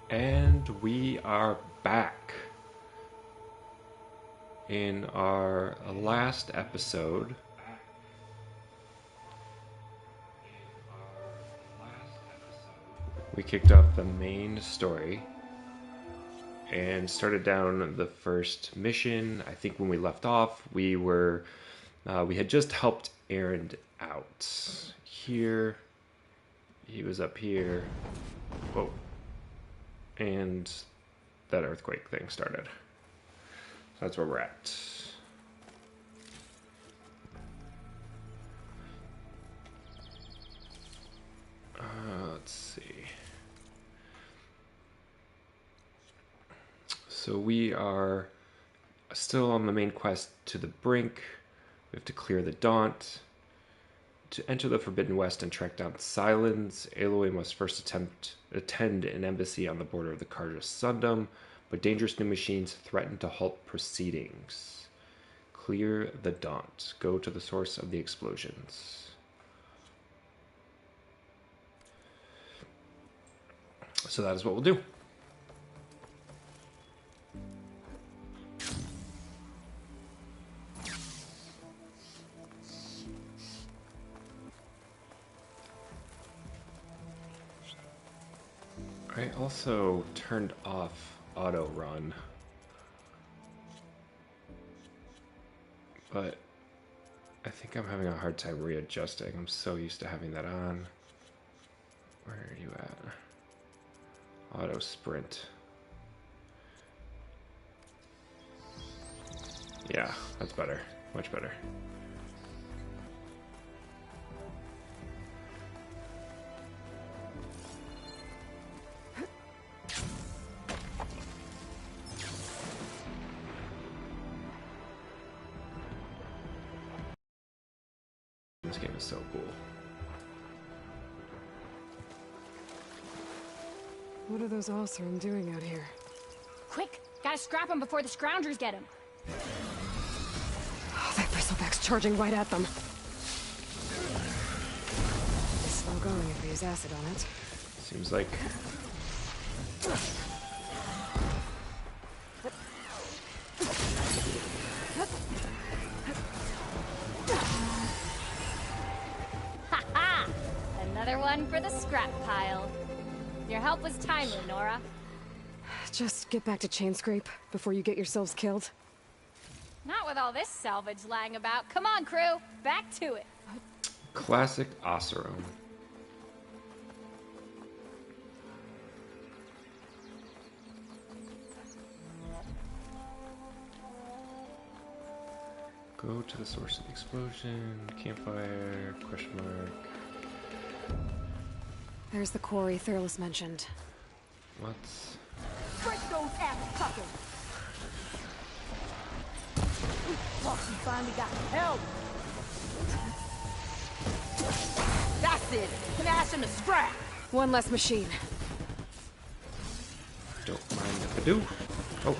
And we are back. In our last episode, we kicked off the main story and started down the first mission. I think when we left off, we had just helped Aaron out. Here, he was up here. Whoa. And that earthquake thing started. So that's where we're at. Let's see. So we are still on the main quest to the Brink. We have to clear the Daunt. To enter the Forbidden West and track down Silence, Aloy must first attend an embassy on the border of the Karja Sundom, but dangerous new machines threaten to halt proceedings. Clear the Daunt. Go to the source of the explosions. So that is what we'll do. I also turned off auto run, but I think I'm having a hard time readjusting. I'm so used to having that on. Where are you at? Auto sprint. Yeah, that's better. Much better. This game is so cool. What are those Osram doing out here? Quick! Gotta scrap them before the scroungers get them. Oh, that bristleback's charging right at them. It's slow going if we use acid on it. Seems like... Ha-ha! Another one for the scrap pile. Your help was timely, Nora. Just get back to Chainscrape before you get yourselves killed. Not with all this salvage lying about. Come on, crew. Back to it. Classic Osram. Go to the source of the explosion. Campfire. Question mark. There's the quarry Thurles mentioned. Let's... Break those ass suckers! We fucking finally got help! That's it! Smash in the scrap! One less machine. Don't mind if I do. Oh.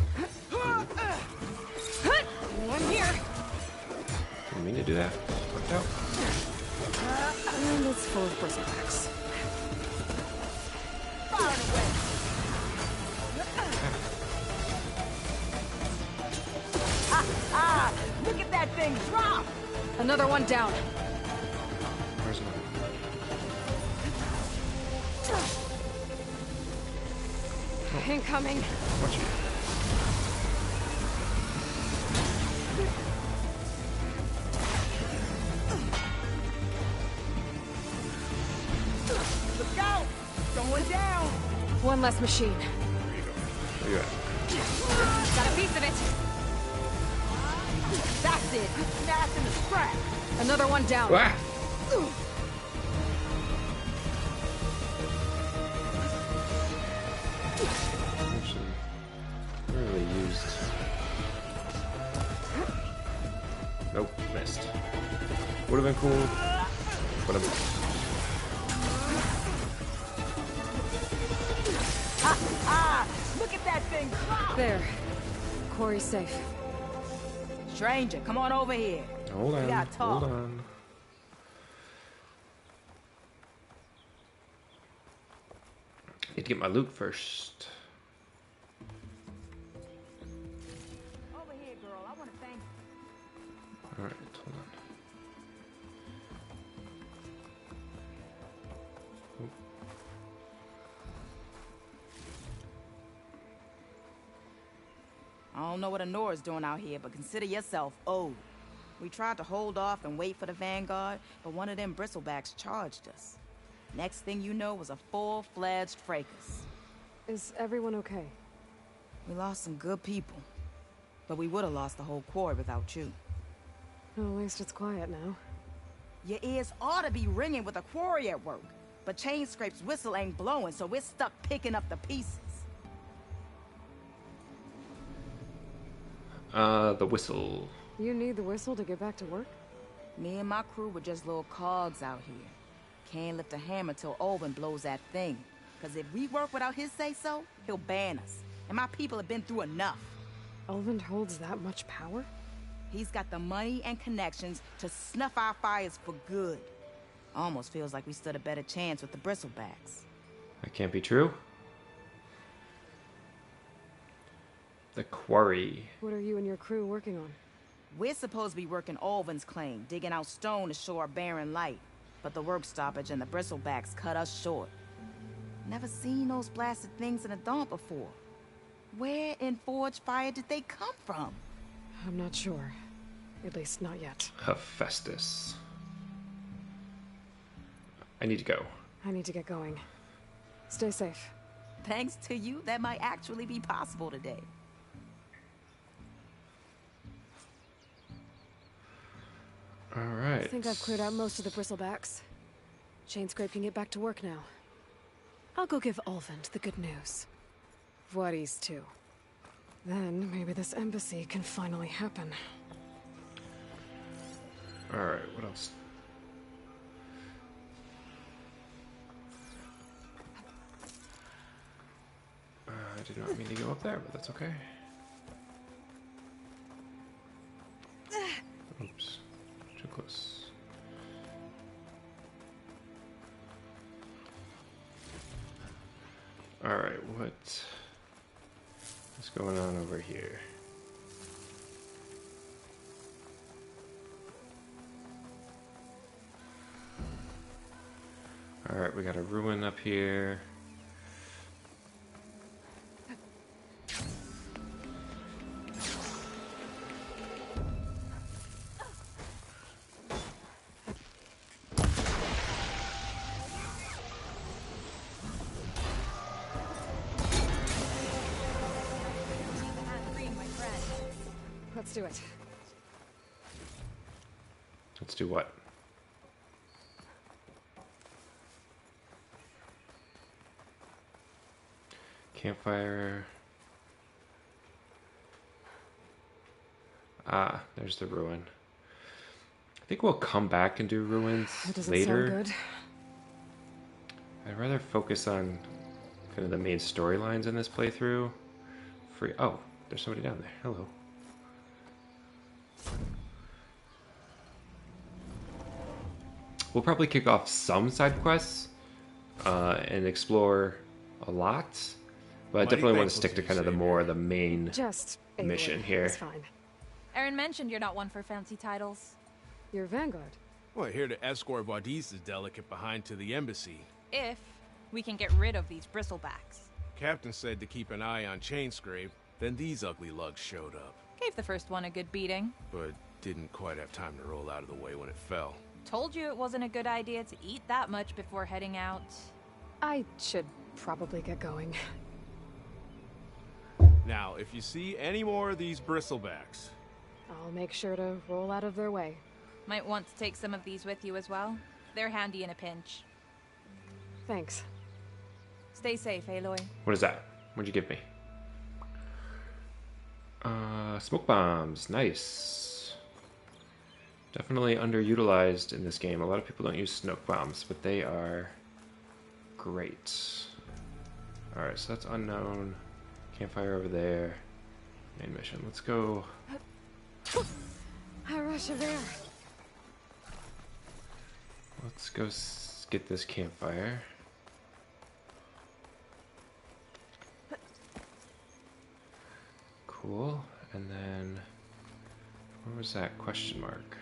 One here. Didn't mean to do that. Worked out. And it's full of bristlebacks. Look at that thing drop! Another one down. Where's one? Incoming. Watch it. Look out! Going down! One less machine. Where you going? Where you at? Got a piece of it. That's it! Smash in the scrap! Another one down. Ah! Actually, really used. Nope, missed. Would have been cool, but I missed. Look at that thing drop! There. Quarry's safe. Stranger, come on over here. Hold on, gotta talk. hold on. Need to get my loot first. want to thank Alright, hold on. I don't know what Honora's doing out here, but consider yourself owed. We tried to hold off and wait for the Vanguard, but one of them bristlebacks charged us. Next thing you know was a full-fledged fracas. Is everyone okay? We lost some good people, but we would have lost the whole quarry without you. At least it's quiet now. Your ears ought to be ringing with a quarry at work, but Chainscrape's whistle ain't blowing, so we're stuck picking up the pieces. The whistle. You need the whistle to get back to work? Me and my crew were just little cogs out here. Can't lift a hammer till Olvin blows that thing. Cause if we work without his say-so, he'll ban us. And my people have been through enough. Elvin holds that much power? He's got the money and connections to snuff our fires for good. Almost feels like we stood a better chance with the bristlebacks. That can't be true. The quarry. What are you and your crew working on? We're supposed to be working Olvin's claim, digging out stone to shore Barren Light. But the work stoppage and the bristlebacks cut us short. Never seen those blasted things in a Daunt before. Where in Forge Fire did they come from? I'm not sure. At least not yet. Hephaestus. I need to go. I need to get going. Stay safe. Thanks to you, that might actually be possible today. Alright. I think I've cleared out most of the bristlebacks. Chainscrape can get back to work now. I'll go give Olvin the good news. Voorhees too. Then maybe this embassy can finally happen. Alright, what else? I did not mean to go up there, but that's okay. Oops. Too close. Alright, what's going on over here? Alright, we got a ruin up here. Let's do it. Let's do what? Campfire. Ah, there's the ruin. I think we'll come back and do ruins That doesn't later. sound good. I'd rather focus on kind of the main storylines in this playthrough. Oh, there's somebody down there. Hello. We'll probably kick off some side quests and explore a lot, but I definitely want to stick to kind of the main Just mission Aloy. here. It's fine. Aaron mentioned you're not one for fancy titles. You're Vanguard. Well, here to escort Vardis' delicate behind to the embassy. If we can get rid of these bristlebacks. Captain said to keep an eye on Chainscrape, then these ugly lugs showed up. Gave the first one a good beating. But didn't quite have time to roll out of the way when it fell. Told you it wasn't a good idea to eat that much before heading out. I should probably get going. Now, if you see any more of these bristlebacks, I'll make sure to roll out of their way. Might want to take some of these with you as well. They're handy in a pinch. Thanks. Stay safe, Aloy. What is that? What'd you give me? Smoke bombs. Nice. Definitely underutilized in this game. A lot of people don't use smoke bombs, but they are great. Alright, so that's unknown. Campfire over there. Main mission. Let's go. A rush of air. Let's go get this campfire. Cool. And then What was that question mark?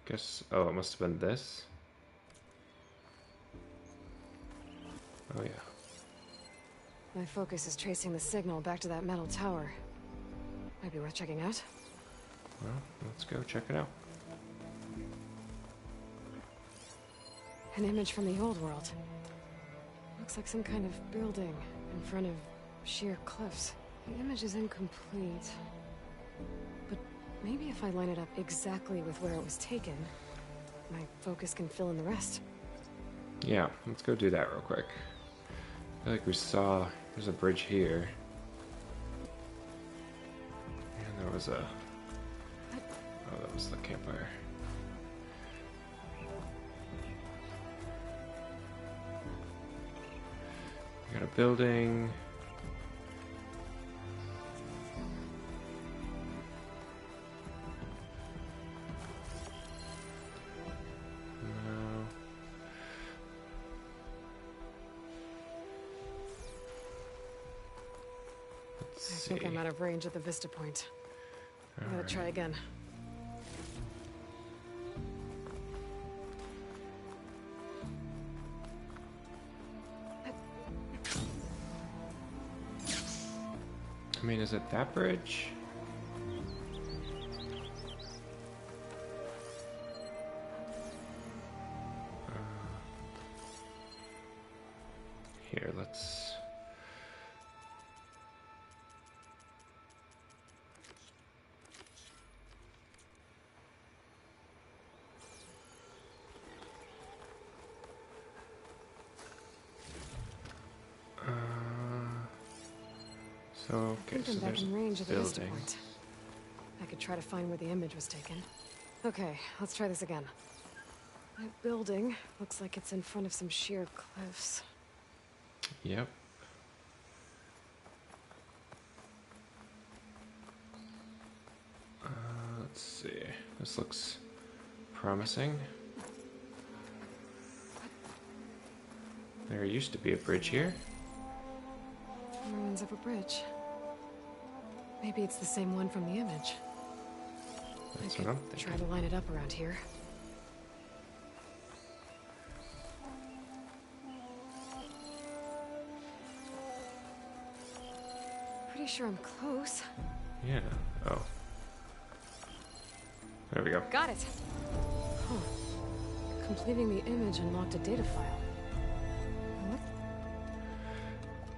Guess, oh, it must have been this. Oh yeah. My focus is tracing the signal back to that metal tower. Might be worth checking out. Well, let's go check it out. An image from the old world. Looks like some kind of building in front of sheer cliffs. The image is incomplete. But maybe if I line it up exactly with where it was taken, my focus can fill in the rest. Yeah, let's go do that real quick. I feel like we saw, there's a bridge here. And there was a, oh, that was the campfire. We got a building. I think I'm out of range at the Vista point. I gotta try again. I mean, is it that bridge? Here, let's... So, okay, so I'm back there's in range a of the Vista building. point. I could try to find where the image was taken. Okay, let's try this again. That building looks like it's in front of some sheer cliffs. Yep. Let's see. This looks promising. There used to be a bridge here. Ruins of a bridge. Maybe it's the same one from the image. That's I what I'm could thinking. try to line it up around here. Pretty sure I'm close. Yeah. Oh. There we go. Got it. Huh. Completing the image unlocked a data file.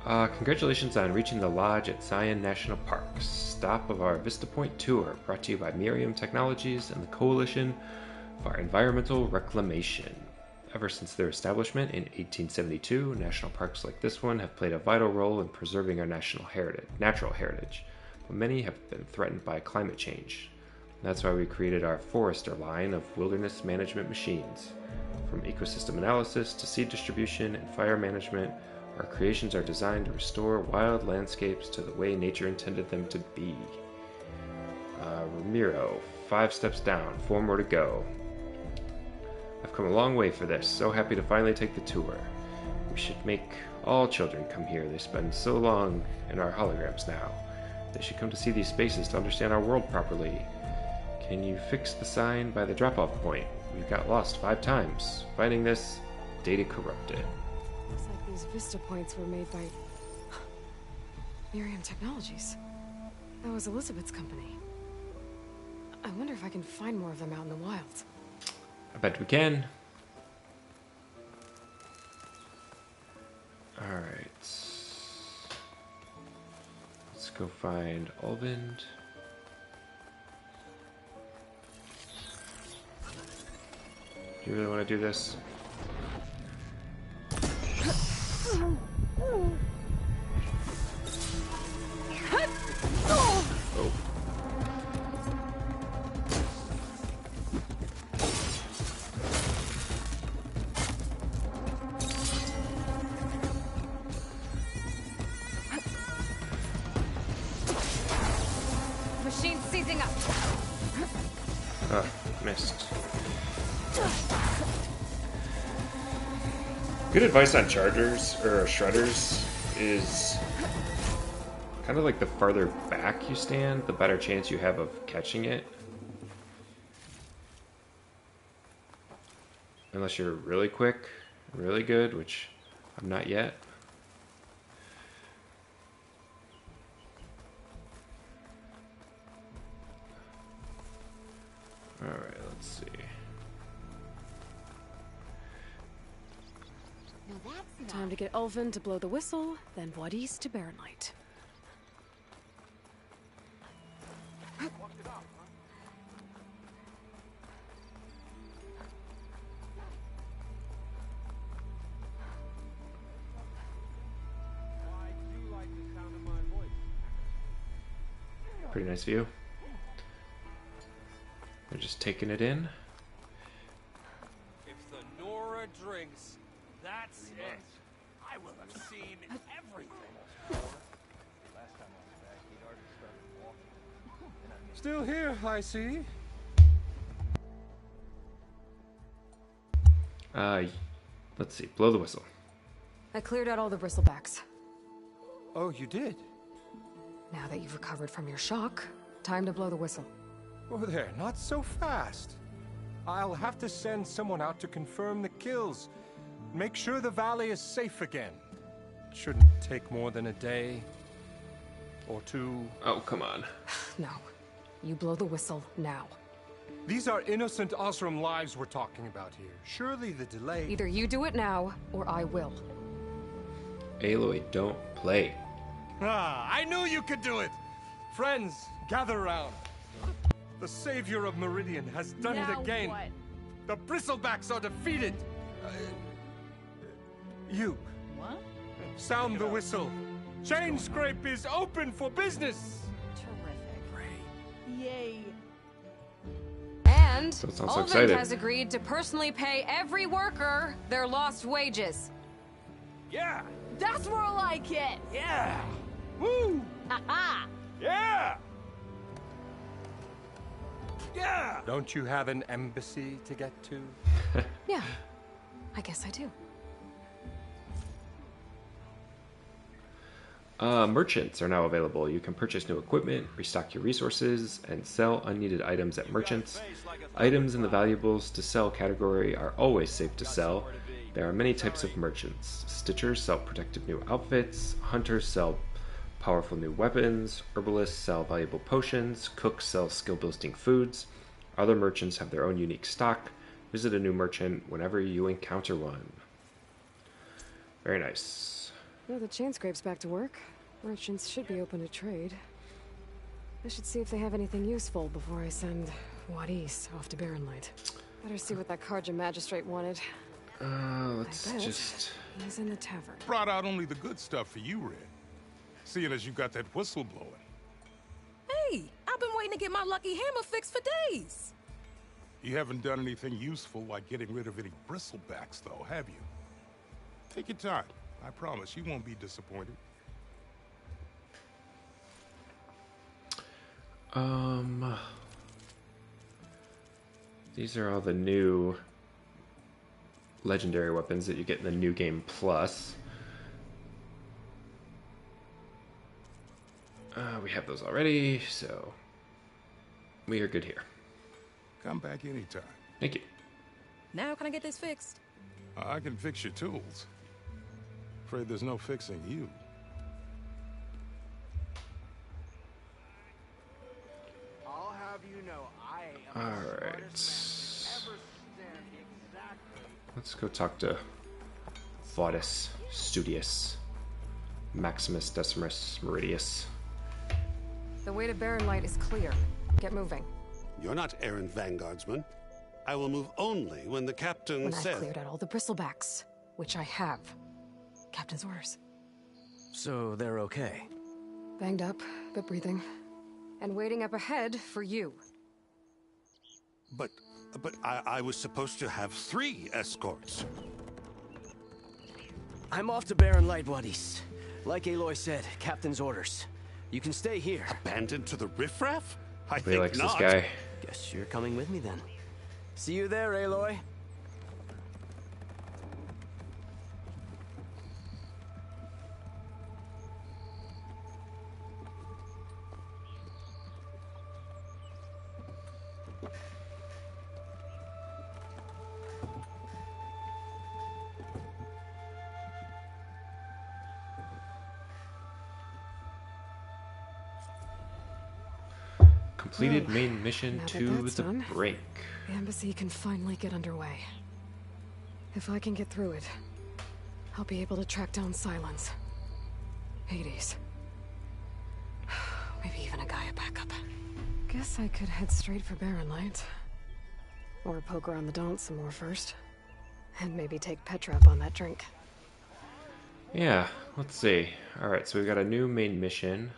What? Congratulations on reaching the lodge at Zion National Park. Stop of our Vista Point tour, brought to you by Miriam Technologies and the Coalition for Environmental Reclamation. Ever since their establishment in 1872, national parks like this one have played a vital role in preserving our natural heritage, but many have been threatened by climate change. That's why we created our Forester line of wilderness management machines. From ecosystem analysis to seed distribution and fire management, our creations are designed to restore wild landscapes to the way nature intended them to be. Ramiro, 5 steps down, 4 more to go. I've come a long way for this, so happy to finally take the tour. We should make all children come here. They spend so long in our holograms now. They should come to see these spaces to understand our world properly. Can you fix the sign by the drop-off point? We've got lost 5 times. Finding this, data corrupted. Looks like these Vista points were made by Miriam Technologies. That was Elizabeth's company. I wonder if I can find more of them out in the wild. I bet we can. Alright. Let's go find Olvind. Do you really want to do this? Oh. Machine seizing up. Missed. Good advice on chargers, or shredders. is kind of like the farther back you stand, the better chance you have of catching it. Unless you're really quick, really good, which I'm not yet. Alright, let's see. Time to get Ulvin to blow the whistle, then Wadis to Barren Light. Pretty nice view. They're just taking it in. If the Nora drinks, that's it. I will have seen everything. Still here, I see. Let's see. Blow the whistle. I cleared out all the bristlebacks. Oh, you did? Now that you've recovered from your shock, time to blow the whistle. Oh, there, not so fast. I'll have to send someone out to confirm the kills. Make sure the valley is safe again. Shouldn't take more than a day or two. Oh, come on. No. You blow the whistle now. These are innocent Osram lives we're talking about here. Surely the delay... Either you do it now, or I will. Aloy, don't play. Ah, I knew you could do it! Friends, gather round. The savior of Meridian has done it again. What? The bristlebacks are defeated. You. What? Sound the whistle. Chain Scrape is open for business. Terrific. Yay. And Don't sound so Ulvin excited. has agreed to personally pay every worker their lost wages. Yeah, That's more like it. yeah, Woo! Ha yeah, yeah. Don't you have an embassy to get to? Yeah, I guess I do. Merchants are now available. You can purchase new equipment, restock your resources, and sell unneeded items at merchants. Items in the valuables to sell category are always safe to sell. There are many types of merchants. Stitchers sell protective new outfits, hunters sell powerful new weapons, herbalists sell valuable potions, cooks sell skill-boosting foods. Other merchants have their own unique stock. Visit a new merchant whenever you encounter one. Very nice. Now the chain scrape's back to work. Merchants should be open to trade. I should see if they have anything useful before I send Wadis off to Barren Light. Better see what that Karja magistrate wanted. Let's I bet just... he's in the tavern. Brought out only the good stuff for you, Red. Seeing as you got that whistle blowing. Hey, I've been waiting to get my lucky hammer fixed for days. You haven't done anything useful like getting rid of any bristlebacks, though, have you? Take your time. I promise you won't be disappointed. These are all the new legendary weapons that you get in the new game plus. We have those already, so we are good here. Come back anytime. Thank you. Now can I get this fixed? I can fix your tools. Afraid there's no fixing you. I'll have you know I am All the right. smartest man ever stand exactly. Let's go talk to Vaudis, Studius, Maximus Decimus Meridius. The way to Barren Light is clear. Get moving. You're not errant vanguardsman. I will move only when the captain When I've says... cleared out all the bristlebacks, which I have. Captain's orders. So they're okay? Banged up, but breathing. And waiting up ahead for you. But I was supposed to have 3 escorts. I'm off to Barren Light, Wadis. Like Aloy said, captain's orders. You can stay here. Abandoned to the riffraff? I He think likes not. this guy. Guess you're coming with me then. See you there, Aloy. Completed main mission now that to that's the done, Brink. the embassy can finally get underway. If I can get through it, I'll be able to track down Silence. Hades. Maybe even a Gaia backup. Guess I could head straight for Barren Light. Or poke around the Daunt some more first. And maybe take Petra up on that drink. Yeah, let's see. Alright, so we've got a new main mission.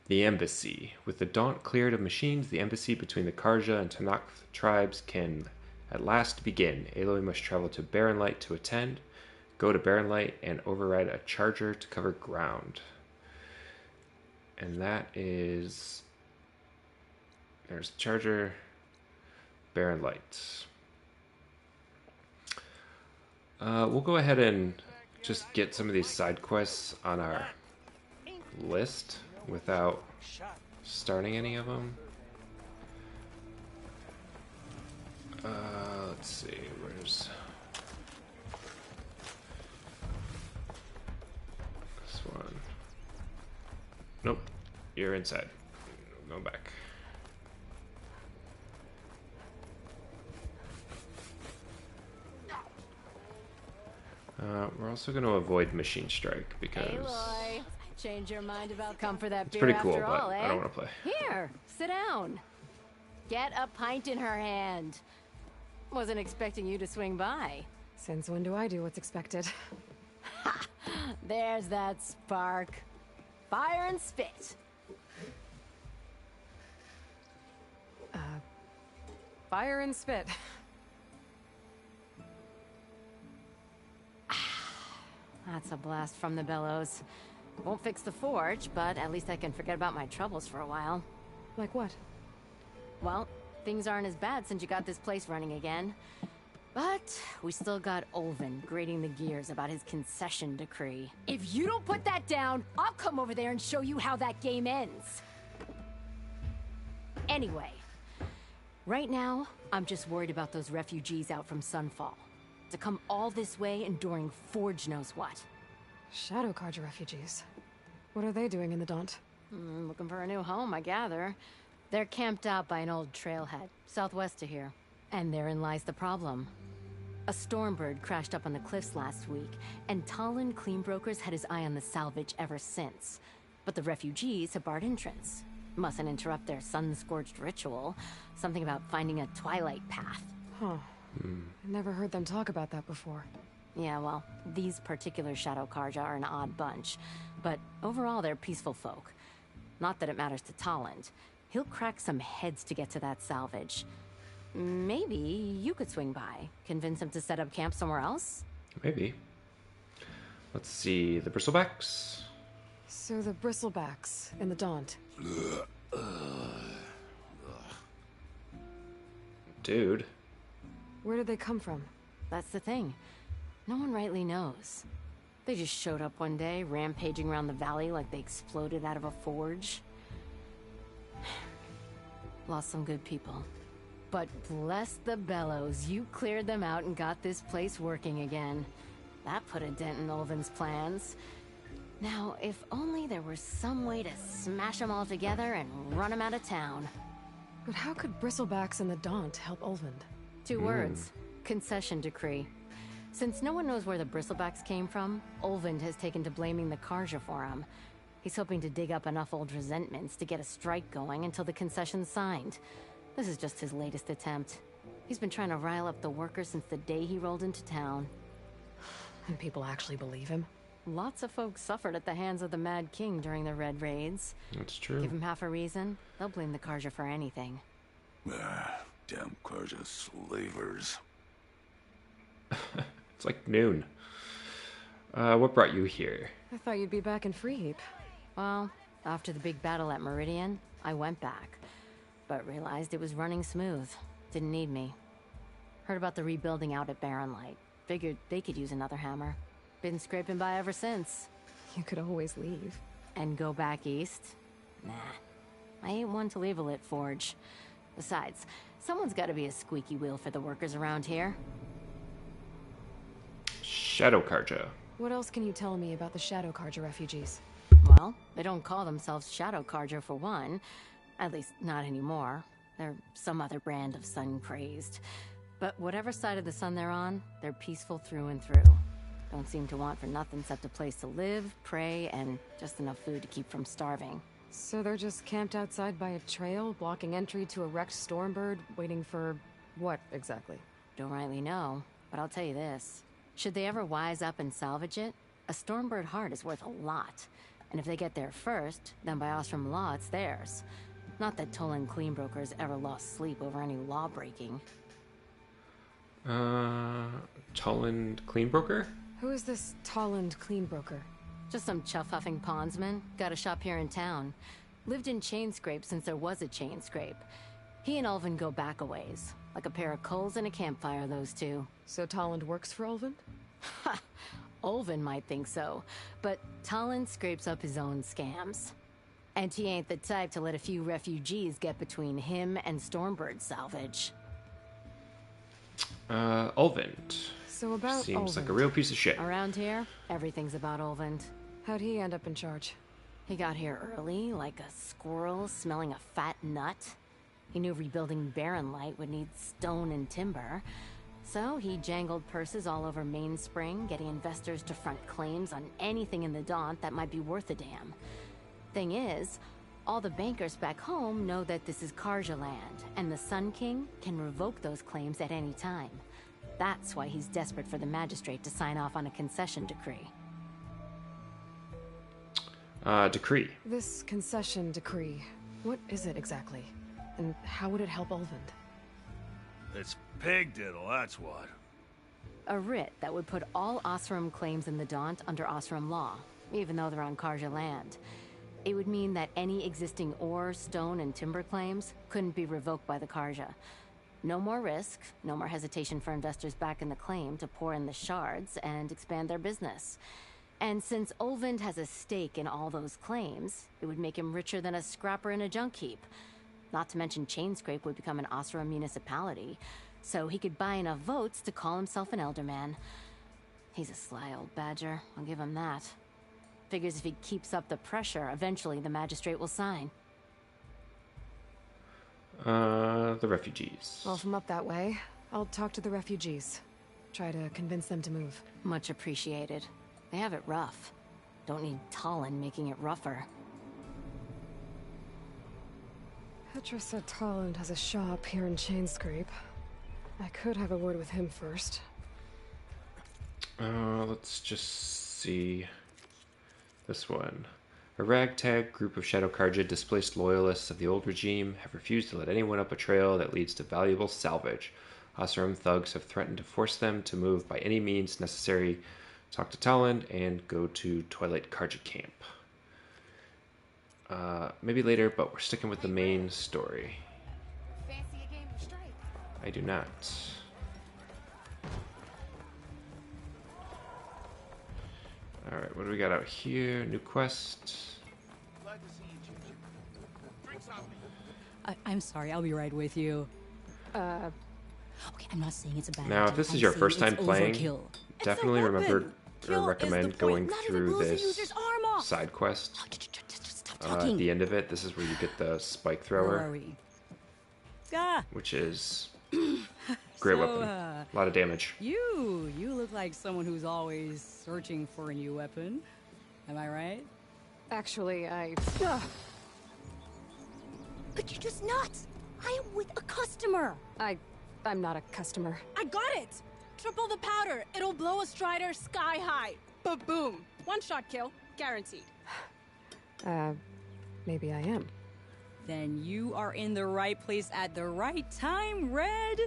The Embassy. With the Daunt cleared of machines, the embassy between the Karja and Tanakh tribes can at last begin. Aloy must travel to Barren Light to attend. Go to Barren Light and override a charger to cover ground. And that is... There's the charger. Barren Light. We'll go ahead and just get some of these side quests on our list without starting any of them. Let's see, where's this one? Nope, you're inside. Go back. We're also going to avoid Machine Strike because Aloy, change your mind about come for that it's beer pretty cool, after but all, eh? I don't want to play. Here, sit down. Get a pint in her hand. Wasn't expecting you to swing by. Since when do I do what's expected? Ha! There's that spark. Fire and spit. Fire and spit. That's a blast from the bellows. Won't fix the forge, but at least I can forget about my troubles for a while. Like what? Well, things aren't as bad since you got this place running again. But we still got Olvin grating the gears about his concession decree. If you don't put that down, I'll come over there and show you how that game ends. Anyway, right now, I'm just worried about those refugees out from Sunfall. To come all this way enduring Forge knows what. Shadow Karja refugees. What are they doing in the Daunt? Looking for a new home, I gather. They're camped out by an old trailhead, southwest of here. And therein lies the problem. A Stormbird crashed up on the cliffs last week, and Talon Cleanbrokers had his eye on the salvage ever since. But the refugees have barred entrance. Mustn't interrupt their sun-scorched ritual. Something about finding a twilight path. Huh. I never heard them talk about that before. Yeah, well, these particular Shadow Karja are an odd bunch. But overall, they're peaceful folk. Not that it matters to Talent. He'll crack some heads to get to that salvage. Maybe you could swing by. Convince him to set up camp somewhere else? Maybe. Let's see, the Bristlebacks. So the Bristlebacks in the Daunt. Dude. Where did they come from? That's the thing. No one rightly knows. They just showed up one day, rampaging around the valley like they exploded out of a forge. Lost some good people. But bless the bellows, you cleared them out and got this place working again. That put a dent in Olvin's plans. Now, if only there was some way to smash them all together and run them out of town. But how could Bristlebacks and the Daunt help Olvind? 2 words. Concession decree. Since no one knows where the Bristlebacks came from, Olvind has taken to blaming the Karja for him. He's hoping to dig up enough old resentments to get a strike going until the concession's signed. This is just his latest attempt. He's been trying to rile up the workers since the day he rolled into town. And people actually believe him? Lots of folks suffered at the hands of the Mad King during the Red Raids. That's true. Give him half a reason, they'll blame the Karja for anything. Damn Karja slavers. It's like noon. What brought you here? I thought you'd be back in Freeheap. Well, after the big battle at Meridian, I went back. But realized it was running smooth. Didn't need me. Heard about the rebuilding out at Barren Light. Figured they could use another hammer. Been scraping by ever since. You could always leave. And go back east? Nah. I ain't one to leave a lit forge. Besides, someone's gotta be a squeaky wheel for the workers around here. Shadow Karja. What else can you tell me about the Shadow Karja refugees? Well, they don't call themselves Shadow Karja for one. At least, not anymore. They're some other brand of sun-crazed. But whatever side of the sun they're on, they're peaceful through and through. Don't seem to want for nothing except a place to live, pray, and just enough food to keep from starving. So they're just camped outside by a trail, blocking entry to a wrecked Stormbird, waiting for what exactly? Don't rightly know, but I'll tell you this. Should they ever wise up and salvage it, a Stormbird heart is worth a lot. And if they get there first, then by Ostrom law, it's theirs. Not that Toland Cleanbrokers ever lost sleep over any law breaking. Toland Cleanbroker? Who is this Toland Cleanbroker? Just some chuff-huffing pondsman. Got a shop here in town. Lived in Chainscrape since there was a Chainscrape. He and Ulvin go back a ways. Like a pair of coals and a campfire, those two. So Toland works for Ulvin? Ha! Ulvin might think so, but Toland scrapes up his own scams. And he ain't the type to let a few refugees get between him and Stormbird salvage. Ulvin. So about Seems Ulvin. like a real piece of shit. Around here, everything's about Ulvin. How'd he end up in charge? He got here early, like a squirrel smelling a fat nut. He knew rebuilding Barren Light would need stone and timber. So he jangled purses all over Mainspring, getting investors to front claims on anything in the Daunt that might be worth a damn. Thing is, all the bankers back home know that this is Karja land, and the Sun King can revoke those claims at any time. That's why he's desperate for the magistrate to sign off on a concession decree. Decree. This concession decree, what is it exactly? And how would it help Ulvin? It's pig diddle, that's what. A writ that would put all Osram claims in the Daunt under Osram law, even though they're on Karja land. It would mean that any existing ore, stone, and timber claims couldn't be revoked by the Karja. No more risk, no more hesitation for investors back in the claim to pour in the shards and expand their business. And since Ulvin has a stake in all those claims, it would make him richer than a scrapper in a junk heap. Not to mention Chainscrape would become an Osram municipality, so he could buy enough votes to call himself an elderman. He's a sly old badger, I'll give him that. Figures if he keeps up the pressure, eventually the magistrate will sign. The refugees. Well, if I'm up that way, I'll talk to the refugees. Try to convince them to move. Much appreciated. They have it rough. Don't need Talon making it rougher. Petra said Toland has a shop here in Chainscrape. I could have a word with him first. Let's just see. This one. A ragtag group of Shadow Karja displaced loyalists of the old regime have refused to let anyone up a trail that leads to valuable salvage. Osram thugs have threatened to force them to move by any means necessary. Talk to Talon and go to Twilight Karja camp. Maybe later, but we're sticking with the main story. Fancy a game of strike? I do not. Alright, what do we got out here? New quest. Glad to see you, Ginger. Drinks on me. I'm sorry, I'll be right with you. Okay, I'm not saying it's a bad Now, if idea, this is I'm your saying first time it's playing, overkill. definitely remember or recommend going Not even through blows the this user's arm off. side quest. Stop At talking. the end of it, this is where you get the spike Where are thrower, we? Ah, which is great weapon. A lot of damage. you look like someone who's always searching for a new weapon. Am I right? Actually, But you're just nuts. I am with a customer. I'm not a customer. I got it! Triple the powder. It'll blow a Strider sky high. Ba-boom. One shot kill. Guaranteed. Maybe I am. Then you are in the right place at the right time, Red.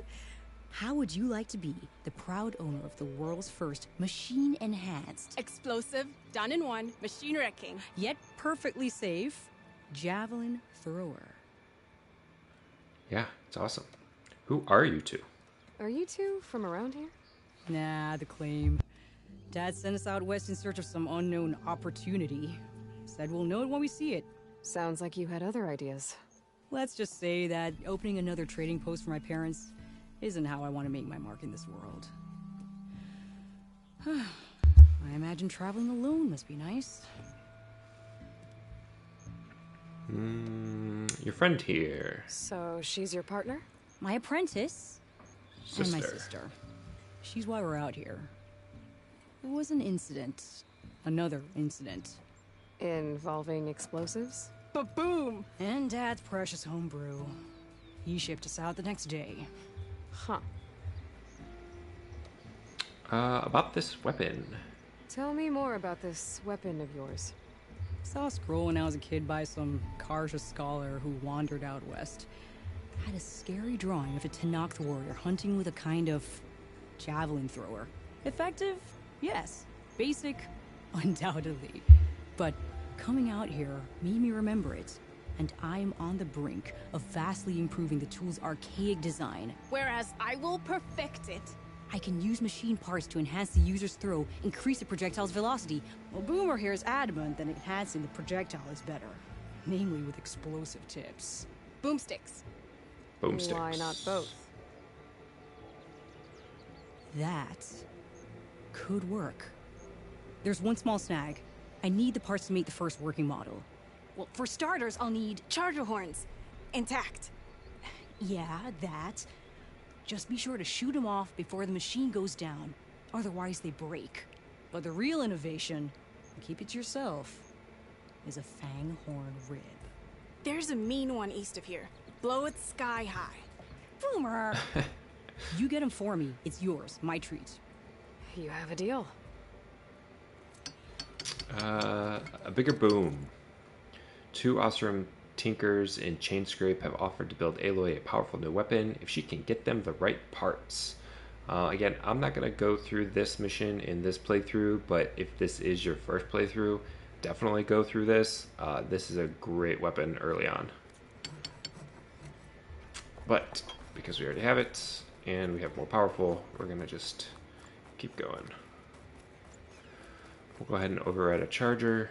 How would you like to be the proud owner of the world's first machine-enhanced, Explosive, done in one, machine wrecking. yet perfectly safe, javelin thrower? Yeah, it's awesome. Who are you two? Are you two from around here? Nah, the claim. Dad sent us out west in search of some unknown opportunity. Said we'll know it when we see it. Sounds like you had other ideas. Let's just say that opening another trading post for my parents isn't how I want to make my mark in this world. I imagine traveling alone must be nice. Your friend here. So she's your partner? My apprentice. Sister. And my sister. She's why we're out here. There was an incident. Another incident. Involving explosives? Ba-boom! And Dad's precious homebrew. He shipped us out the next day. Huh. About this weapon. Tell me more about this weapon of yours. Saw a scroll when I was a kid by some Karja scholar who wandered out west. Had a scary drawing of a Tenakth warrior hunting with a kind of javelin thrower. Effective? Yes. Basic? Undoubtedly. But coming out here made me remember it. And I'm on the brink of vastly improving the tool's archaic design. Whereas I will perfect it. I can use machine parts to enhance the user's throw, increase the projectile's velocity. Well, Boomer here is adamant that enhancing the projectile is better. Namely with explosive tips. Boomsticks. Boomsticks. Why not both? That could work. There's one small snag. I need the parts to make the first working model. Well, for starters, I'll need charger horns. Intact. Yeah, that. Just be sure to shoot them off before the machine goes down. Otherwise, they break. But the real innovation, and keep it to yourself, is a fang horn rib. There's a mean one east of here. Blow it sky high. Boomer! You get him for me. It's yours. My treat. You have a deal. A bigger boom. 2 Osram Tinkers in Chainscrape have offered to build Aloy a powerful new weapon if she can get them the right parts. Again, I'm not going to go through this mission in this playthrough, but if this is your first playthrough, definitely go through this. This is a great weapon early on. But because we already have it, and we have more powerful, we're going to just keep going. We'll go ahead and override a charger.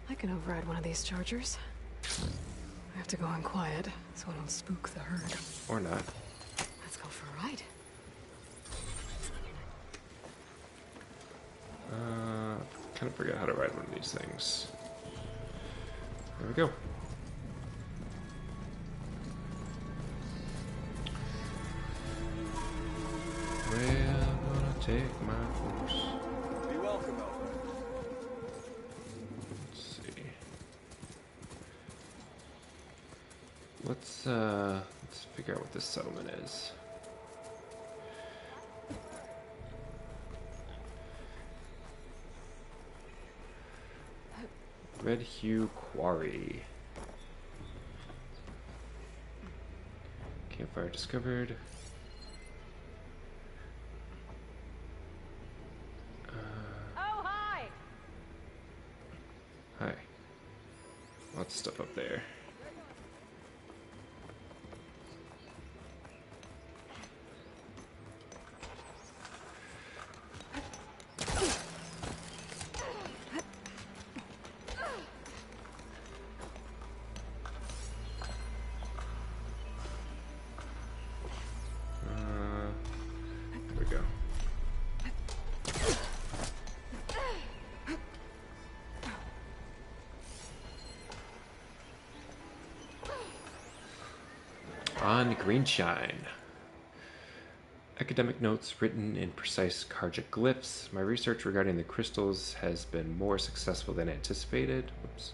I can override one of these chargers. I have to go in quiet so I don't spook the herd. Or not. Let's go for a ride. Kind of forget how to ride one of these things. There we go. Well, I'm gonna take my horse. Be welcome, Elf. Let's figure out what this settlement is. Redhew Quarry. Campfire discovered. Oh, hi! Hi. Lots of stuff up there. There we go. On Greenshine. Academic notes written in precise Karja glyphs. My research regarding the crystals has been more successful than anticipated. Oops.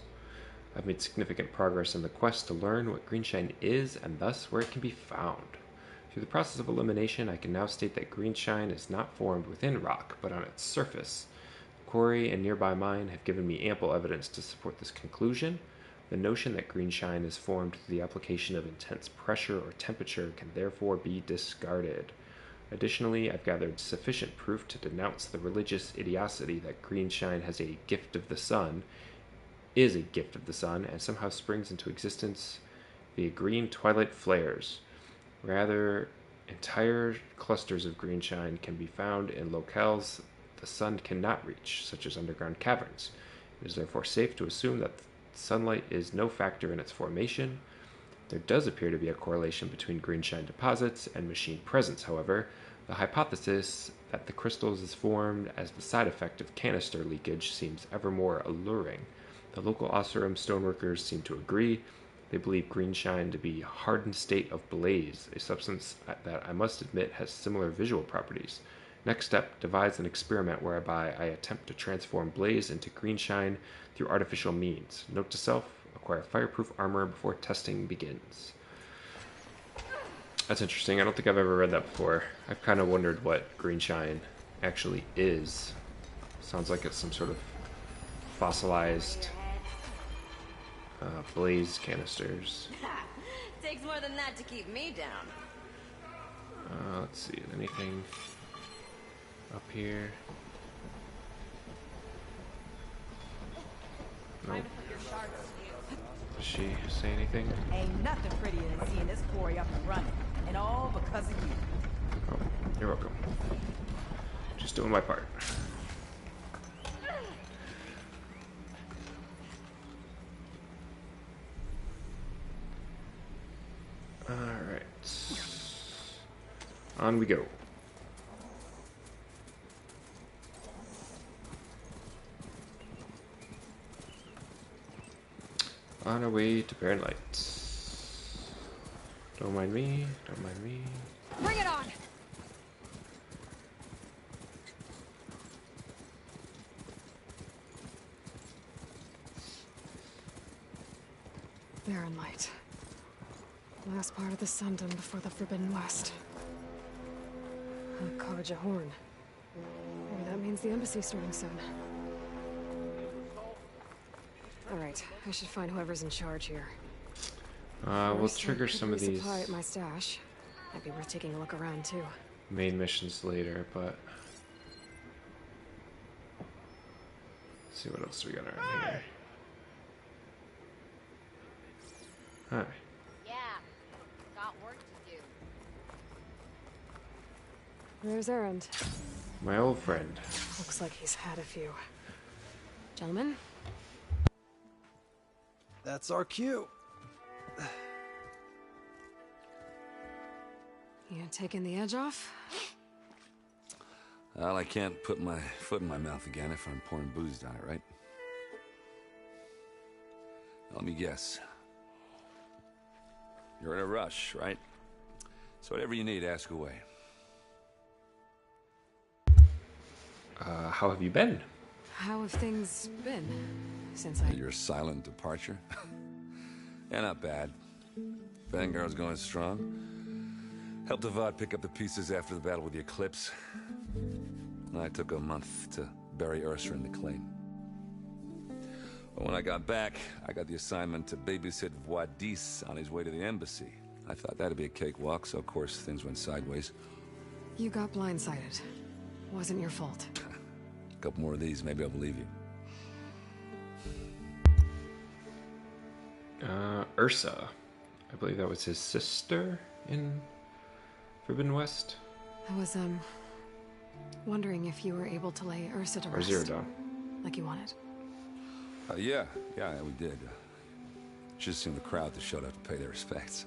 I've made significant progress in the quest to learn what Greenshine is and thus where it can be found. Through the process of elimination, I can now state that Greenshine is not formed within rock, but on its surface. The quarry and nearby mine have given me ample evidence to support this conclusion. The notion that Greenshine is formed through the application of intense pressure or temperature can therefore be discarded. Additionally, I've gathered sufficient proof to denounce the religious idiocy that Greenshine is a gift of the sun, and somehow springs into existence via green twilight flares. Rather, entire clusters of Greenshine can be found in locales the sun cannot reach, such as underground caverns. It is therefore safe to assume that sunlight is no factor in its formation. There does appear to be a correlation between Greenshine deposits and machine presence, however. The hypothesis that the crystals is formed as the side effect of canister leakage seems ever more alluring. The local Oseram stoneworkers seem to agree. They believe greenshine to be a hardened state of blaze, a substance that I must admit has similar visual properties. Next step, devise an experiment whereby I attempt to transform blaze into greenshine through artificial means. Note to self, acquire fireproof armor before testing begins. That's interesting. I don't think I've ever read that before. I've kind of wondered what greenshine actually is. Sounds like it's some sort of fossilized blaze canisters. Takes more than that to keep me down. Let's see. Anything up here? Nope. Does she say anything? Ain't nothing prettier than seeing this quarry up and running. And all because of you. Oh, you're welcome. Just doing my part. Alright. On we go. On our way to Barren Light. Don't mind me, don't mind me. Bring it on! Barren Light. Last part of the Sundom before the Forbidden West. A Karja horn. Maybe that means the embassy's starting soon. Alright, I should find whoever's in charge here. We'll trigger some of these Resupply at my stash. Might be worth taking a look around too. main missions later, but let's see what else we got around here. Hi. Yeah, got work to do. There's Errand. My old friend. Looks like he's had a few. Gentlemen? That's our cue. You taking the edge off? Well, I can't put my foot in my mouth again if I'm pouring booze down it, right? Let me guess. You're in a rush, right? So whatever you need, ask away. How have you been? How have things been since I... Your silent departure? Yeah, not bad. Vanguard's going strong. Helped Avad pick up the pieces after the battle with the Eclipse. I took a month to bury Ursa in the claim. But when I got back, I got the assignment to babysit Wadis on his way to the embassy. I thought that'd be a cakewalk, so of course things went sideways. You got blindsided. Wasn't your fault. A couple more of these, maybe I'll believe you. Ursa. I believe that was his sister in Forbidden West. I was, wondering if you were able to lay Ursa to Or rest. Zero Dawn. Like you wanted. Yeah, we did. Just seemed the crowd that showed up to pay their respects.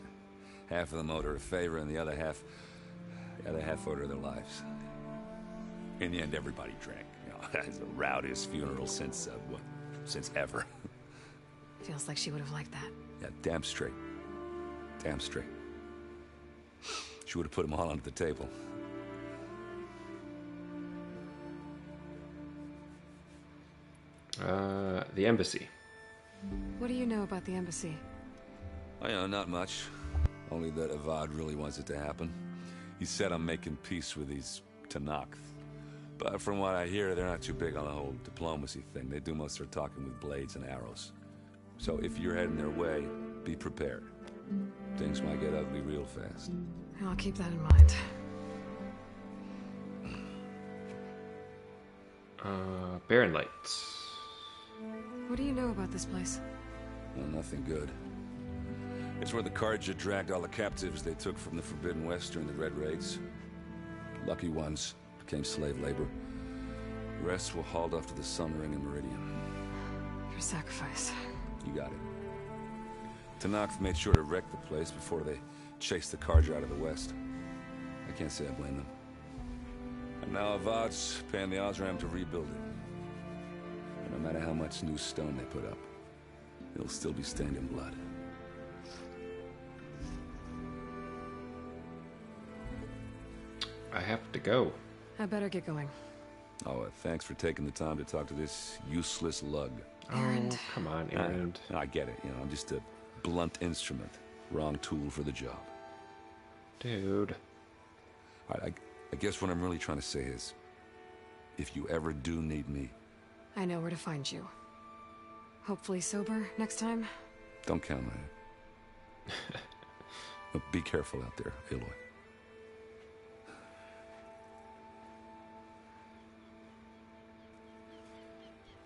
Half of them owed her a favor, and the other half owed her their lives. In the end, everybody drank. You know, it's the rowdiest funeral since ever. Feels like she would have liked that. Yeah, damn straight. Damn straight. She would have put them all under the table. The embassy. What do you know about the embassy? Oh, you know, not much. Only that Avad really wants it to happen. He said I'm making peace with these Tanakh. But from what I hear, they're not too big on the whole diplomacy thing. They do most of their talking with blades and arrows. So if you're heading their way, be prepared. Things might get ugly real fast. I'll keep that in mind. Barren Light. What do you know about this place? Well, nothing good. It's where the Karja dragged all the captives they took from the Forbidden West during the Red Raids. Lucky ones became slave labor. The rest were hauled off to the Sun Ring and Meridian. Your sacrifice. You got it. Tanakh made sure to wreck the place before they chased the Karja out of the West. I can't say I blame them. And now Avad's paying the Osram to rebuild it. And no matter how much new stone they put up, it'll still be stained in blood. I have to go. I better get going. Oh, thanks for taking the time to talk to this useless lug. Errand. Oh, come on, Errand. I get it. I'm just a blunt instrument. Wrong tool for the job. Dude. All right, I guess what I'm really trying to say is, if you ever do need me... I know where to find you. Hopefully sober next time. Don't count on it. But be careful out there, Aloy.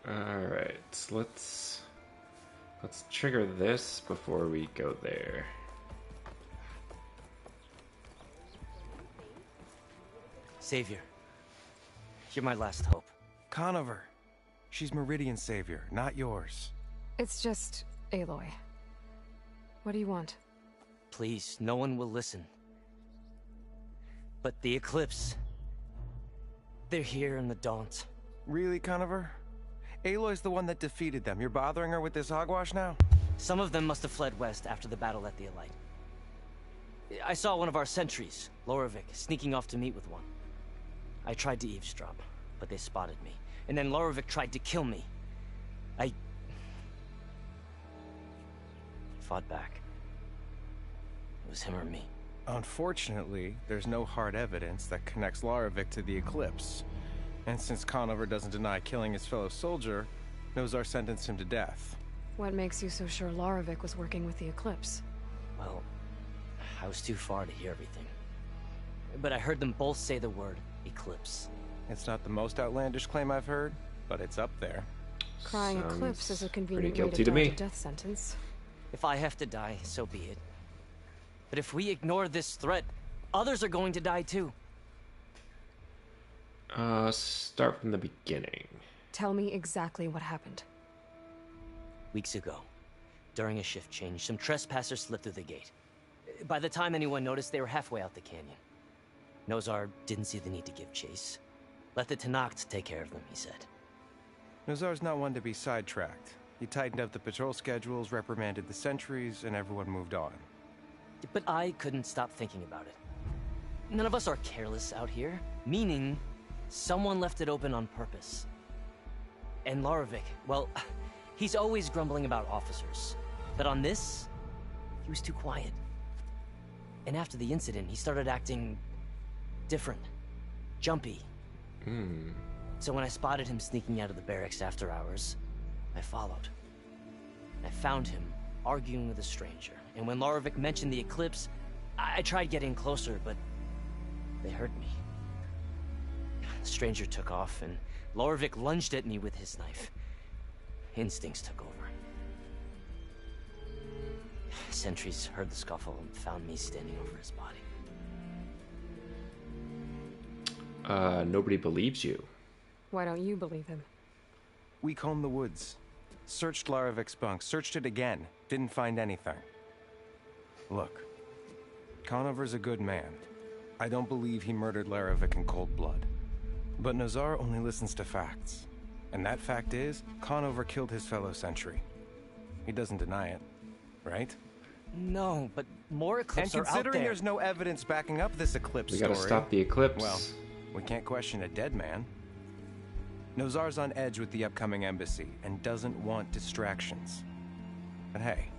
Alright, let's trigger this before we go there. Savior, you're my last hope. Conover. She's Meridian's savior, not yours. It's just Aloy. What do you want? Please, no one will listen. But the Eclipse... they're here in the Daunt. Really, Conover? Aloy's the one that defeated them. You're bothering her with this hogwash now? Some of them must have fled west after the battle at the Elite. I saw one of our sentries, Loravik, sneaking off to meet with one. I tried to eavesdrop, but they spotted me. And then Loravik tried to kill me. I fought back. It was him or me. Unfortunately, there's no hard evidence that connects Loravik to the Eclipse. And since Conover doesn't deny killing his fellow soldier, Nozar sentenced him to death. What makes you so sure Loravik was working with the Eclipse? Well, I was too far to hear everything. But I heard them both say the word Eclipse. It's not the most outlandish claim I've heard, but it's up there. Crying Sounds Eclipse is a convenient pretty way guilty to to me. dodge a death sentence. If I have to die, so be it. But if we ignore this threat, others are going to die too. Start from the beginning. Tell me exactly what happened. Weeks ago, during a shift change, some trespassers slipped through the gate. By the time anyone noticed, they were halfway out the canyon. Nozar didn't see the need to give chase. Let the Tenakth take care of them, he said. Nozar's not one to be sidetracked. He tightened up the patrol schedules, reprimanded the sentries, and everyone moved on. But I couldn't stop thinking about it. None of us are careless out here, meaning someone left it open on purpose. And Loravik, well, he's always grumbling about officers. But on this, he was too quiet. And after the incident, he started acting different. Jumpy. So when I spotted him sneaking out of the barracks after hours, I followed. I found him arguing with a stranger. And when Loravik mentioned the Eclipse, I tried getting closer, but they heard me. The stranger took off, and Loravik lunged at me with his knife. Instincts took over. Sentries heard the scuffle and found me standing over his body. Nobody believes you. Why don't you believe him? We combed the woods. Searched Laravik's bunk. Searched it again. Didn't find anything. Look. Conover's a good man. I don't believe he murdered Laravik in cold blood. But Nozar only listens to facts. And that fact is, Conover killed his fellow sentry. He doesn't deny it, right? No, but more Eclipse and are out considering there. there's no evidence backing up this Eclipse We story... gotta stop the Eclipse. Well, we can't question a dead man. Nozar's on edge with the upcoming embassy and doesn't want distractions. But hey,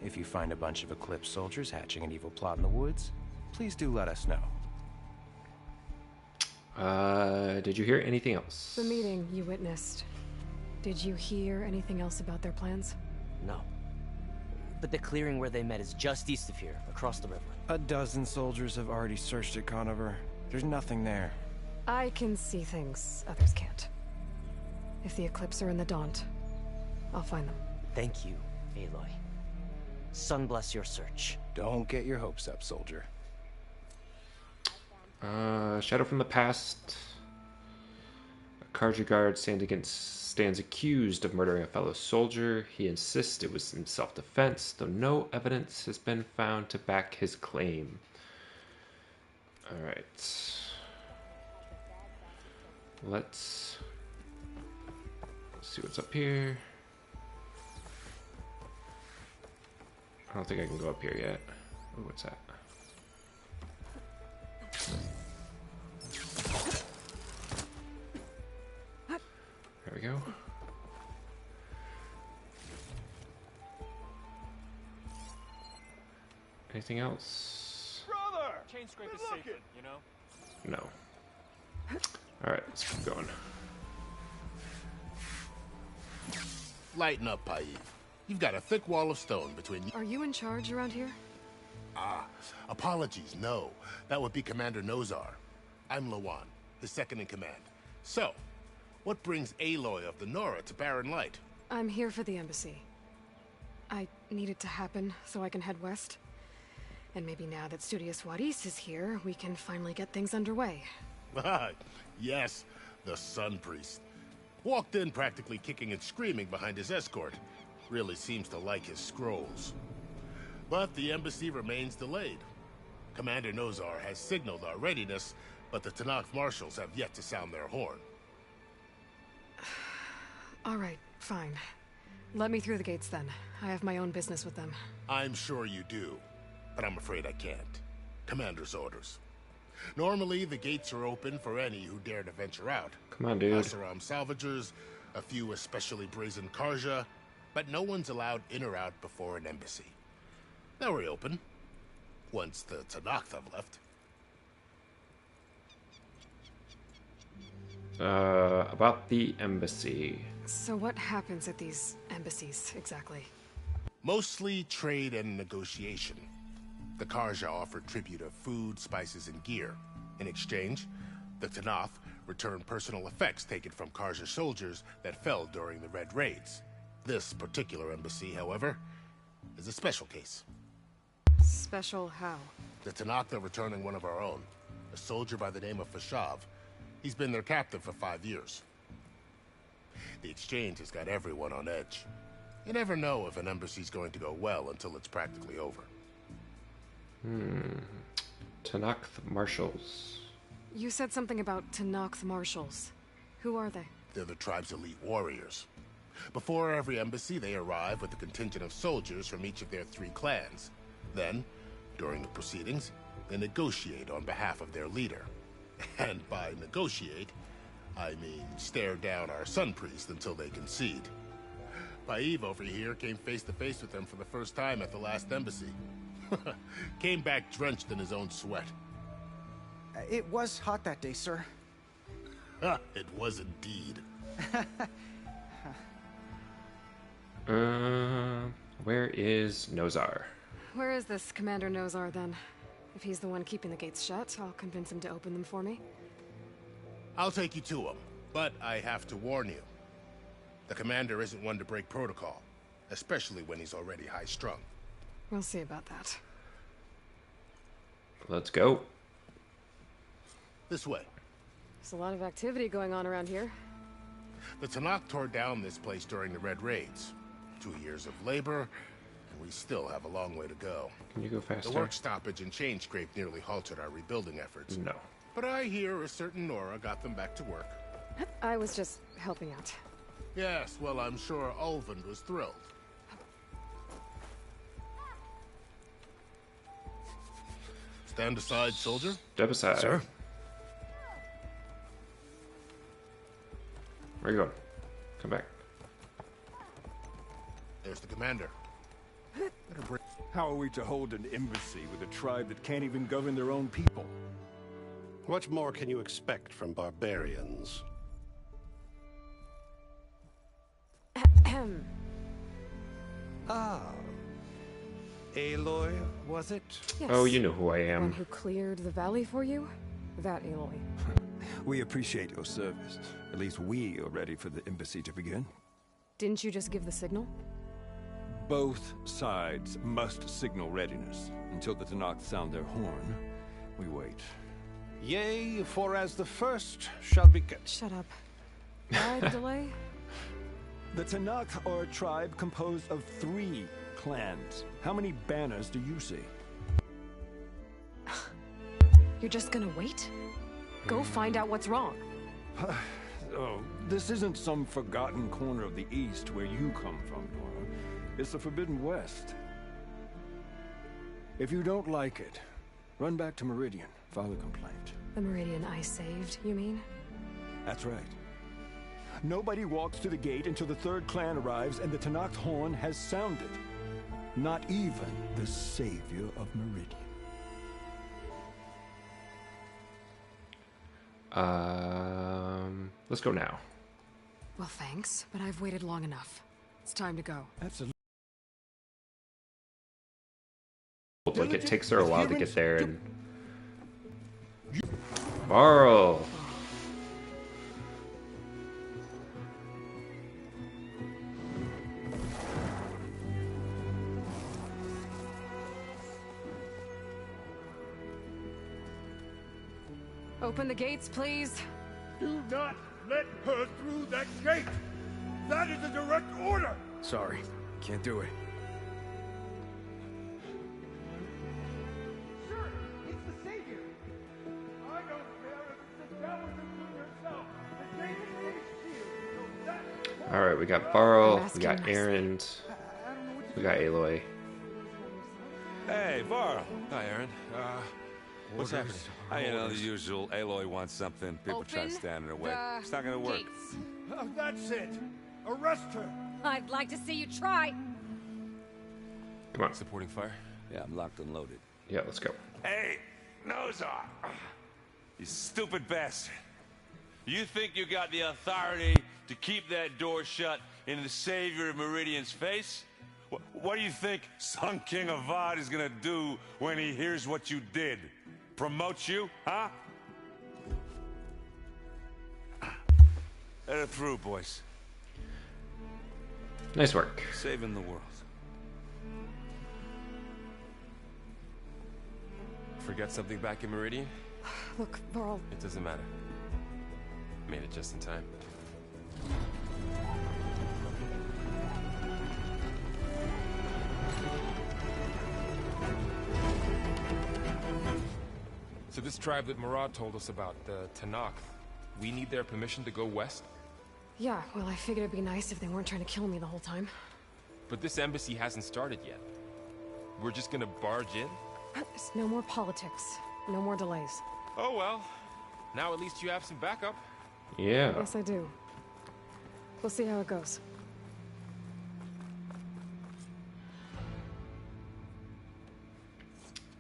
if you find a bunch of Eclipse soldiers hatching an evil plot in the woods, please do let us know. Did you hear anything else? The meeting you witnessed. Did you hear anything else about their plans? No. But the clearing where they met is just east of here, across the river. A dozen soldiers have already searched it, Conover. There's nothing there. I can see things others can't. If the Eclipse are in the Daunt, I'll find them. Thank you, Aloy. Sun bless your search. Don't get your hopes up, soldier. Shadow from the past. A Karja guard stands accused of murdering a fellow soldier. He insists it was in self-defense, though no evidence has been found to back his claim. Alright. Let's see what's up here. I don't think I can go up here yet. Ooh, what's that? There we go. Anything else? Brother! Chain scrape is safer, you know? No. Alright, let's keep going. Lighten up, Paib. You've got a thick wall of stone between you. Are you in charge around here? Ah, apologies, no. That would be Commander Nozar. I'm Lawan, his second in command. So, what brings Aloy of the Nora to Barren Light? I'm here for the embassy. I need it to happen so I can head west. And maybe now that Studious Wadis is here, we can finally get things underway. Yes, the Sun Priest. Walked in practically kicking and screaming behind his escort. Really seems to like his scrolls. But the embassy remains delayed. Commander Nozar has signaled our readiness, but the Tenakth marshals have yet to sound their horn. All right, fine. Let me through the gates then. I have my own business with them. I'm sure you do, but I'm afraid I can't. Commander's orders. Normally, the gates are open for any who dare to venture out. Come on, dude. Asaram salvagers, a few especially brazen Karja, but no one's allowed in or out before an embassy. Now we're open, once the Tenakth have left. About the embassy. So what happens at these embassies, exactly? Mostly trade and negotiation. The Karja offer tribute of food, spices, and gear. In exchange, the Tenakth return personal effects taken from Karja soldiers that fell during the Red Raids. This particular embassy, however, is a special case. Special how? The Tenakth are returning one of our own, a soldier by the name of Fashav. He's been their captain for 5 years. The exchange has got everyone on edge. You never know if an embassy's going to go well until it's practically over. Tenakth marshals. You said something about Tenakth marshals. Who are they? They're the tribe's elite warriors. Before every embassy, they arrive with a contingent of soldiers from each of their 3 clans. Then, during the proceedings, they negotiate on behalf of their leader. And by negotiate, I mean stare down our Sun Priest until they concede. Paib over here came face to face with them for the first time at the last embassy. Came back drenched in his own sweat. It was hot that day, sir. It was indeed. Where is Nozar? Where is this Commander Nozar, then? If he's the one keeping the gates shut, I'll convince him to open them for me. I'll take you to him, but I have to warn you. The commander isn't one to break protocol, especially when he's already high-strung. We'll see about that. Let's go. This way. There's a lot of activity going on around here. The Tenakth tore down this place during the Red Raids. 2 years of labor, and we still have a long way to go. Can you go faster? The work stoppage and chain scrape nearly halted our rebuilding efforts. No. But I hear a certain Nora got them back to work. I was just helping out. Yes, well, I'm sure Ulvund was thrilled. Stand aside, soldier. Step aside. Sir? Where are you going? Come back. There's the commander. How are we to hold an embassy with a tribe that can't even govern their own people? What more can you expect from barbarians? Ah. Aloy, was it? Yes. Oh, you know who I One am. who cleared the valley for you? That Aloy. We appreciate your service. At least we are ready for the embassy to begin. Didn't you just give the signal? Both sides must signal readiness. Until the Tenakth sound their horn, we wait. Yea, for as the first shall be... Shut up. Why the delay? The Tenakth are a tribe composed of 3 clans. How many banners do you see? You're just gonna wait? Go find out what's wrong. Oh, this isn't some forgotten corner of the East where you come from, Nora. It's the Forbidden West. If you don't like it, run back to Meridian, file a complaint. The Meridian I saved, you mean? That's right. Nobody walks to the gate until the third clan arrives and the Tenakth horn has sounded. Not even the savior of Meridian. Let's go now. Well, thanks, but I've waited long enough. It's time to go. Absolutely. Like, it takes her a while to get there, and... Varl! Open the gates, please. Do not let her through that gate! That is a direct order! Sorry, can't do it. Sure, it's the Savior! I don't care if it's the devil including herself! The gate is sealed, so that's... Alright, we got Varl, we got Aaron, we got Aloy. Hey, Varl. Hi, Aaron. What's happening? You know, the usual. Aloy wants something. People try to stand in her way. It's not gonna work. That's it! Arrest her! I'd like to see you try. Come on. Supporting fire? Yeah, I'm locked and loaded. Yeah, let's go. Hey, Nozar! You stupid bastard. You think you got the authority to keep that door shut in the savior of Meridian's face? What do you think Sun King Avad is gonna do when he hears what you did? Promote you, huh? Let it through, boys. Nice work. Saving the world. Forget something back in Meridian? Look, Varl. It doesn't matter. Made it just in time. So this tribe that Murad told us about, the Tenakth, we need their permission to go west? Yeah, well, I figured it'd be nice if they weren't trying to kill me the whole time. But this embassy hasn't started yet. We're just gonna barge in? There's no more politics. No more delays. Oh well. Now at least you have some backup. Yeah. Yes, I do. We'll see how it goes.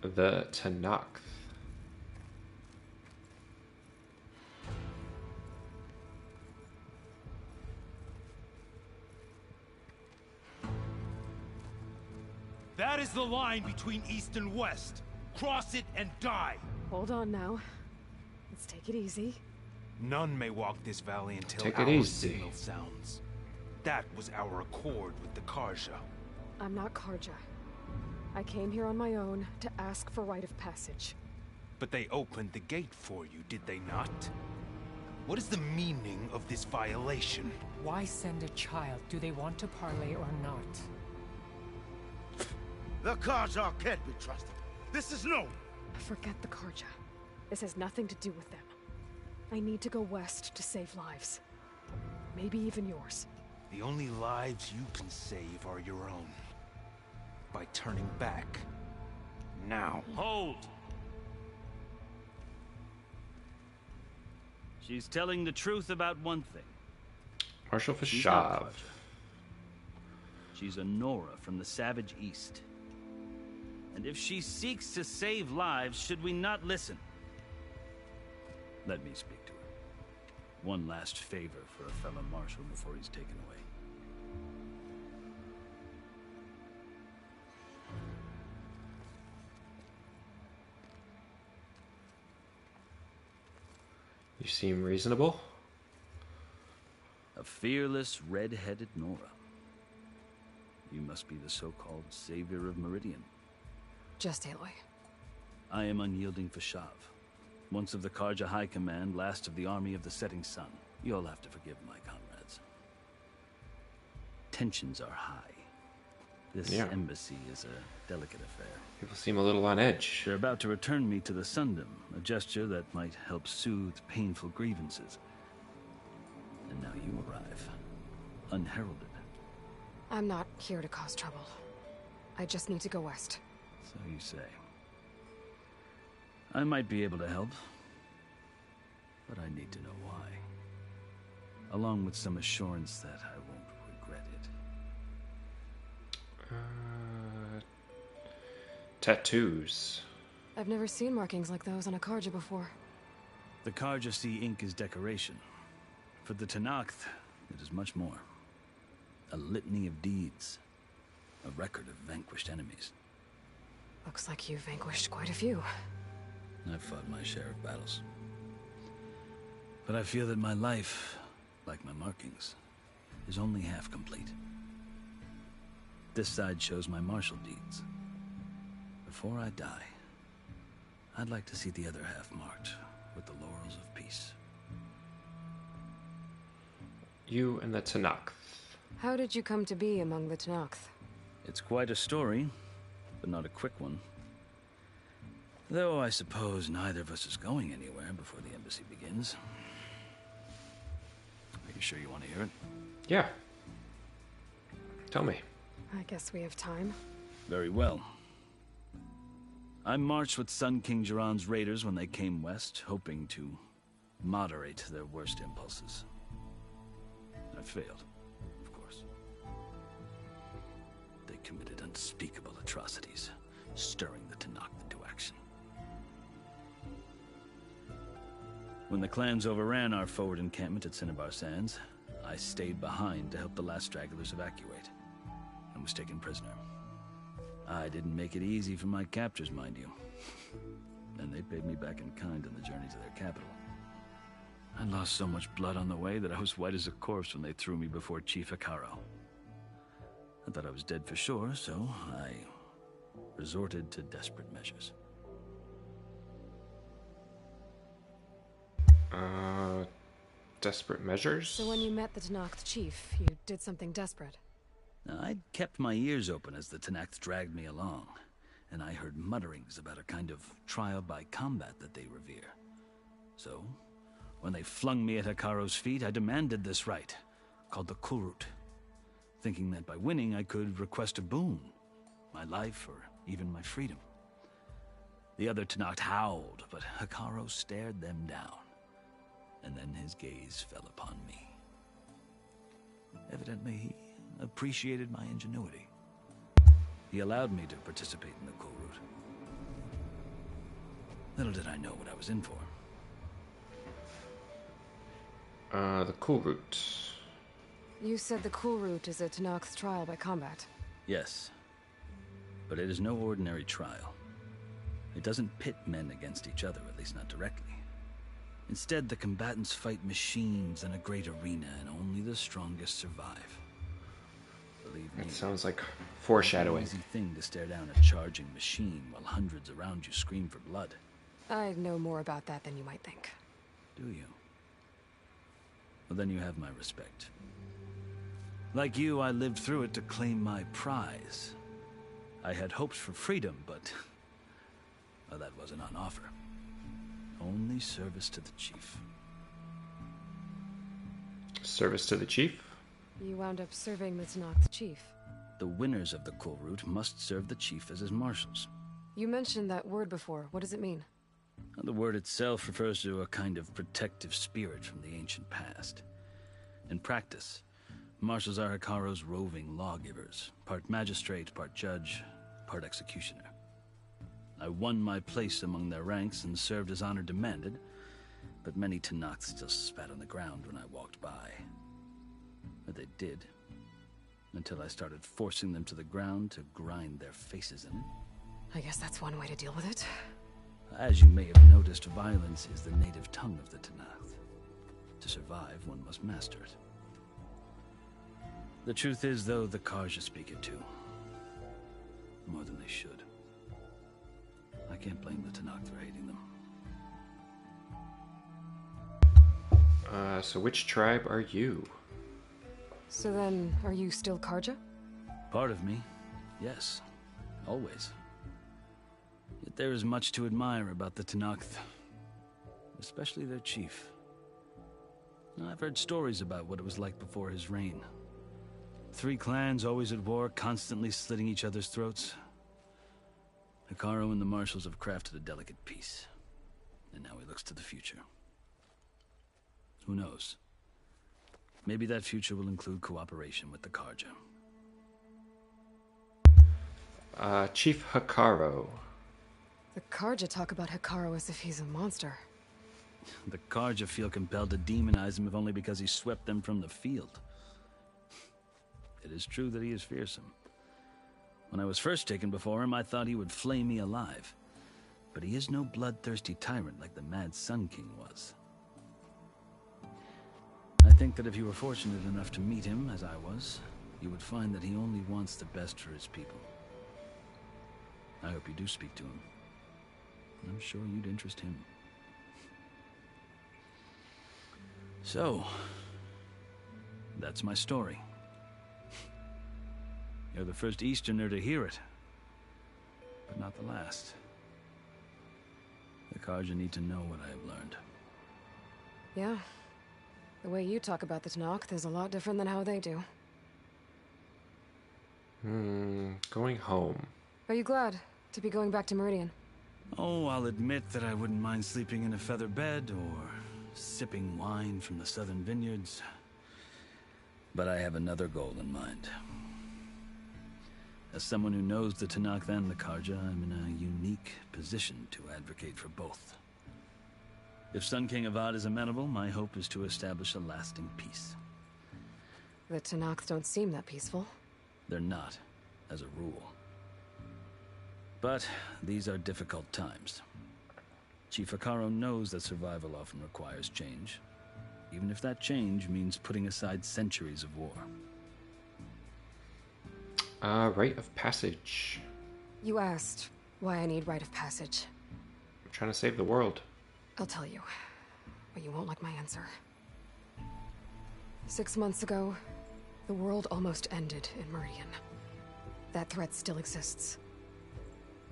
The Tenakth. That is the line between East and West. Cross it and die. Hold on now. Let's take it easy. None may walk this valley until Take it our easy. signal sounds. That was our accord with the Karja. I'm not Karja. I came here on my own to ask for rite of passage. But they opened the gate for you, did they not? What is the meaning of this violation? Why send a child? Do they want to parley or not? The Karja can't be trusted. This is no... Forget the Karja. This has nothing to do with them. I need to go west to save lives. Maybe even yours. The only lives you can save are your own. By turning back. Now. Hold! She's telling the truth about one thing. Marshal She's not Fashav. Karja. She's a Nora from the Savage East. And if she seeks to save lives, should we not listen? Let me speak to her. One last favor for a fellow marshal before he's taken away. You seem reasonable. A fearless, red-headed Nora. You must be the so-called savior of Meridian. Just Aloy. I am unyielding Fashav. Once of the Karja High Command, last of the army of the setting sun. You'll have to forgive my comrades. Tensions are high. This embassy is a delicate affair. People seem a little on edge. They're about to return me to the Sundom, a gesture that might help soothe painful grievances. And now you arrive, unheralded. I'm not here to cause trouble. I just need to go west. So you say. I might be able to help, but I need to know why. Along with some assurance that I won't regret it. Tattoos. I've never seen markings like those on a Karja before. The Karja see ink as decoration. For the Tenakth, it is much more. A litany of deeds. A record of vanquished enemies. Looks like you've vanquished quite a few. I've fought my share of battles. But I feel that my life, like my markings, is only half complete. This side shows my martial deeds. Before I die, I'd like to see the other half marked with the laurels of peace. You and the Tenakth. How did you come to be among the Tenakth? It's quite a story, but not a quick one. Though I suppose neither of us is going anywhere before the embassy begins. Are you sure you want to hear it? Yeah. Tell me. I guess we have time. Very well. I marched with Sun King Jiran's raiders when they came west, hoping to moderate their worst impulses. I failed, of course. They committed unspeakable atrocities, stirring the Tenakth into action. When the clans overran our forward encampment at Cinnabar Sands, I stayed behind to help the last stragglers evacuate, and was taken prisoner. I didn't make it easy for my captors, mind you. And they paid me back in kind on the journey to their capital. I lost so much blood on the way that I was white as a corpse when they threw me before Chief Hekaro. I thought I was dead for sure, so I resorted to desperate measures. Desperate measures? So when you met the Tenakth chief, you did something desperate? I'd kept my ears open as the Tenakth dragged me along, and I heard mutterings about a kind of trial by combat that they revere. So, when they flung me at Hekaro's feet, I demanded this rite, called the Kulrut, thinking that by winning I could request a boon, my life or even my freedom. The other Tenakth howled, but Hekaro stared them down, and then his gaze fell upon me. Evidently, he appreciated my ingenuity. He allowed me to participate in the Kulrut. Little did I know what I was in for. The Kulrut. You said the Kulrut is a Tenakth's trial by combat. Yes, but it is no ordinary trial. It doesn't pit men against each other, at least not directly. Instead, the combatants fight machines in a great arena, and only the strongest survive. Believe me, It sounds like foreshadowing. It's an easy thing to stare down a charging machine while hundreds around you scream for blood. I know more about that than you might think. Do you? Well, then you have my respect. Like you, I lived through it to claim my prize. I had hopes for freedom, but well, that wasn't on offer. Only service to the chief. Service to the chief? You wound up serving the Tenakth chief. The winners of the Kulrut must serve the chief as his marshals. You mentioned that word before. What does it mean? The word itself refers to a kind of protective spirit from the ancient past. In practice, marshals are Hekaro's roving lawgivers, part magistrate, part judge, part executioner. I won my place among their ranks and served as honor demanded, but many Tenakth still spat on the ground when I walked by. But they did, until I started forcing them to the ground to grind their faces in it. I guess that's one way to deal with it. As you may have noticed, violence is the native tongue of the Tenakth. To survive, one must master it. The truth is, though, the Karja speak it too. More than they should. I can't blame the Tenakth for hating them. So which tribe are you? So then, are you still Karja? Part of me, yes. Always. Yet there is much to admire about the Tenakth. Especially their chief. I've heard stories about what it was like before his reign. 3 clans always at war, constantly slitting each other's throats. Hekarro and the Marshals have crafted a delicate peace. And now he looks to the future. Who knows? Maybe that future will include cooperation with the Karja. Chief Hekarro. The Karja talk about Hekarro as if he's a monster. The Karja feel compelled to demonize him if only because he swept them from the field. It is true that he is fearsome. When I was first taken before him, I thought he would flay me alive. But he is no bloodthirsty tyrant like the Mad Sun King was. I think that if you were fortunate enough to meet him, as I was, you would find that he only wants the best for his people. I hope you do speak to him. I'm sure you'd interest him. So, that's my story. You're the first Easterner to hear it, but not the last. The Karja need to know what I have learned. Yeah. The way you talk about the Tanakh is a lot different than how they do. Going home. Are you glad to be going back to Meridian? Oh, I'll admit that I wouldn't mind sleeping in a feather bed or sipping wine from the southern vineyards. But I have another goal in mind. As someone who knows the Tanakh and the Karja, I'm in a unique position to advocate for both. If Sun King Avad is amenable, my hope is to establish a lasting peace. The Tanakh don't seem that peaceful. They're not, as a rule. But these are difficult times. Chief Hekarro knows that survival often requires change, even if that change means putting aside centuries of war. Rite of passage. You asked why I need rite of passage. I'm trying to save the world. I'll tell you, but you won't like my answer. 6 months ago, the world almost ended in Meridian. That threat still exists.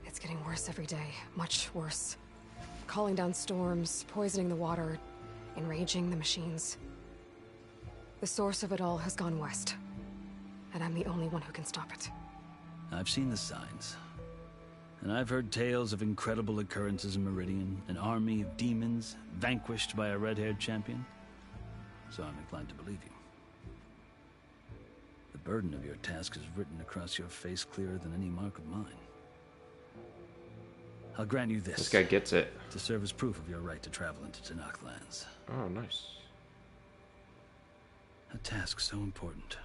It's getting worse every day, much worse. Calling down storms, poisoning the water, enraging the machines. The source of it all has gone west, and I'm the only one who can stop it. I've seen the signs. And I've heard tales of incredible occurrences in Meridian, an army of demons vanquished by a red-haired champion. So I'm inclined to believe you. The burden of your task is written across your face clearer than any mark of mine. I'll grant you this. This guy gets it. To serve as proof of your right to travel into Tanakh lands. Oh, nice. A task so important.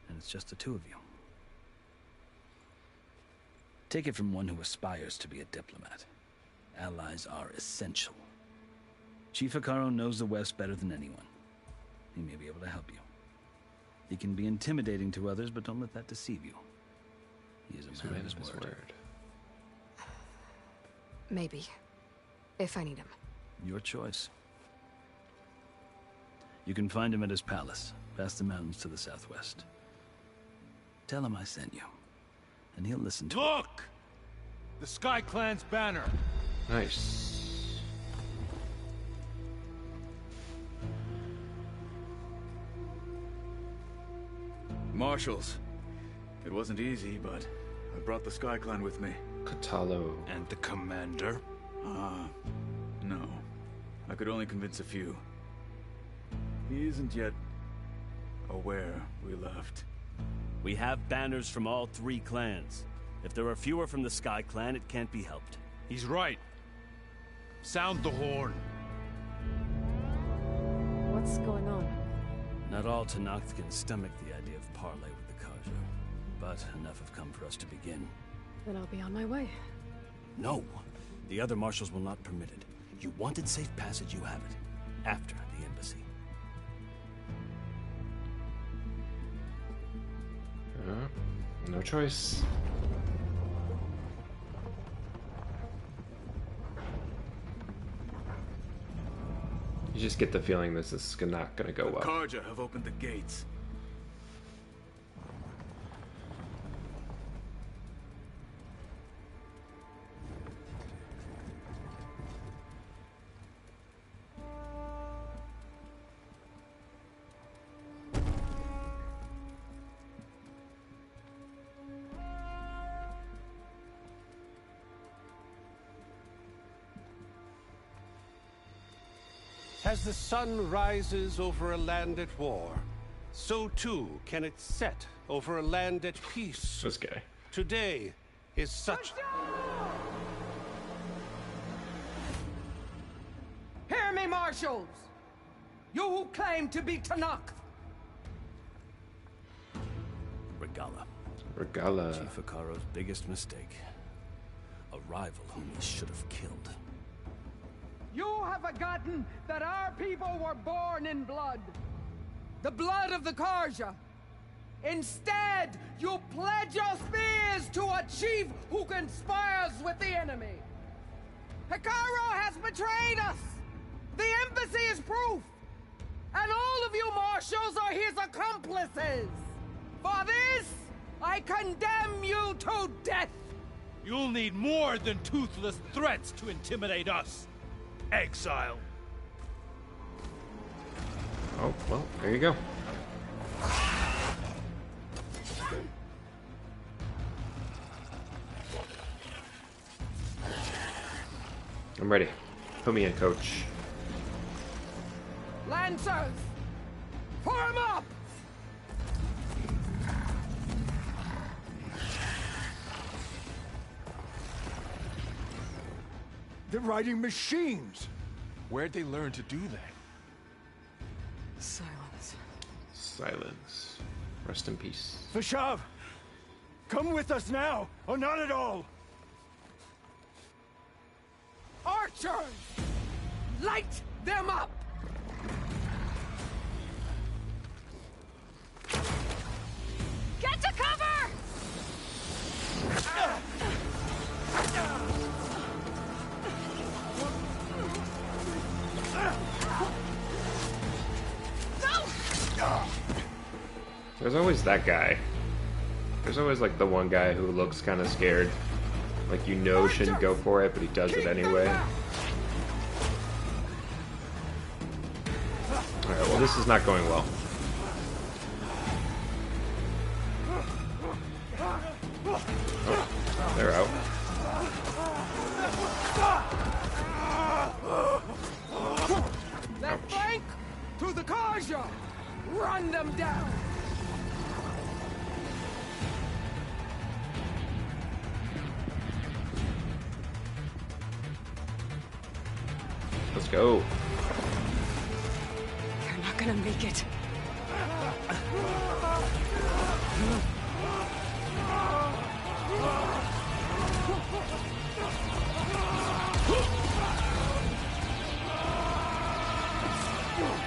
And it's just the two of you. Take it from one who aspires to be a diplomat. Allies are essential. Chief Hekarro knows the West better than anyone. He may be able to help you. He can be intimidating to others, but don't let that deceive you. He is a man of his word. Maybe. If I need him. Your choice. You can find him at his palace, past the mountains to the southwest. Tell him I sent you, and he'll listen to Look! The Sky Clan's banner. Nice. Marshals. It wasn't easy, but I brought the Sky Clan with me. Katalo. And the commander? No. I could only convince a few. He isn't yet aware we left. We have banners from all 3 clans. If there are fewer from the Sky Clan, it can't be helped. He's right. Sound the horn. What's going on? Not all Tanakh can stomach the idea of parley with the Karja, but enough have come for us to begin. Then I'll be on my way. No! The other marshals will not permit it. You wanted safe passage, you have it. After the embassy. No choice. You just get the feeling this is not gonna go well. Karja have opened the gates. As the sun rises over a land at war, so too can it set over a land at peace. This guy. Today is such... Hear me, marshals! You who claim to be Tanakh! Regala. Regala. Chief Hikaro's biggest mistake. A rival whom he should have killed. You have forgotten that our people were born in blood. The blood of the Karja. Instead, you pledge your spears to a chief who conspires with the enemy. Hikaro has betrayed us! The embassy is proof! And all of you marshals are his accomplices! For this, I condemn you to death! You'll need more than toothless threats to intimidate us. Exile. Oh, well, there you go. I'm ready. Put me in, coach. Lancers! Form up! They're riding machines. Where'd they learn to do that? Silence. Silence. Rest in peace. Vashav! Come with us now, or not at all! Archers! Light them up! Get to cover! There's always that guy. There's always like the one guy who looks kind of scared. Like you know shouldn't go for it, but he does it anyway. Alright, well this is not going well. Oh, they're out. Left flank! To the Karja! Run them down! Let's go. They're not gonna make it.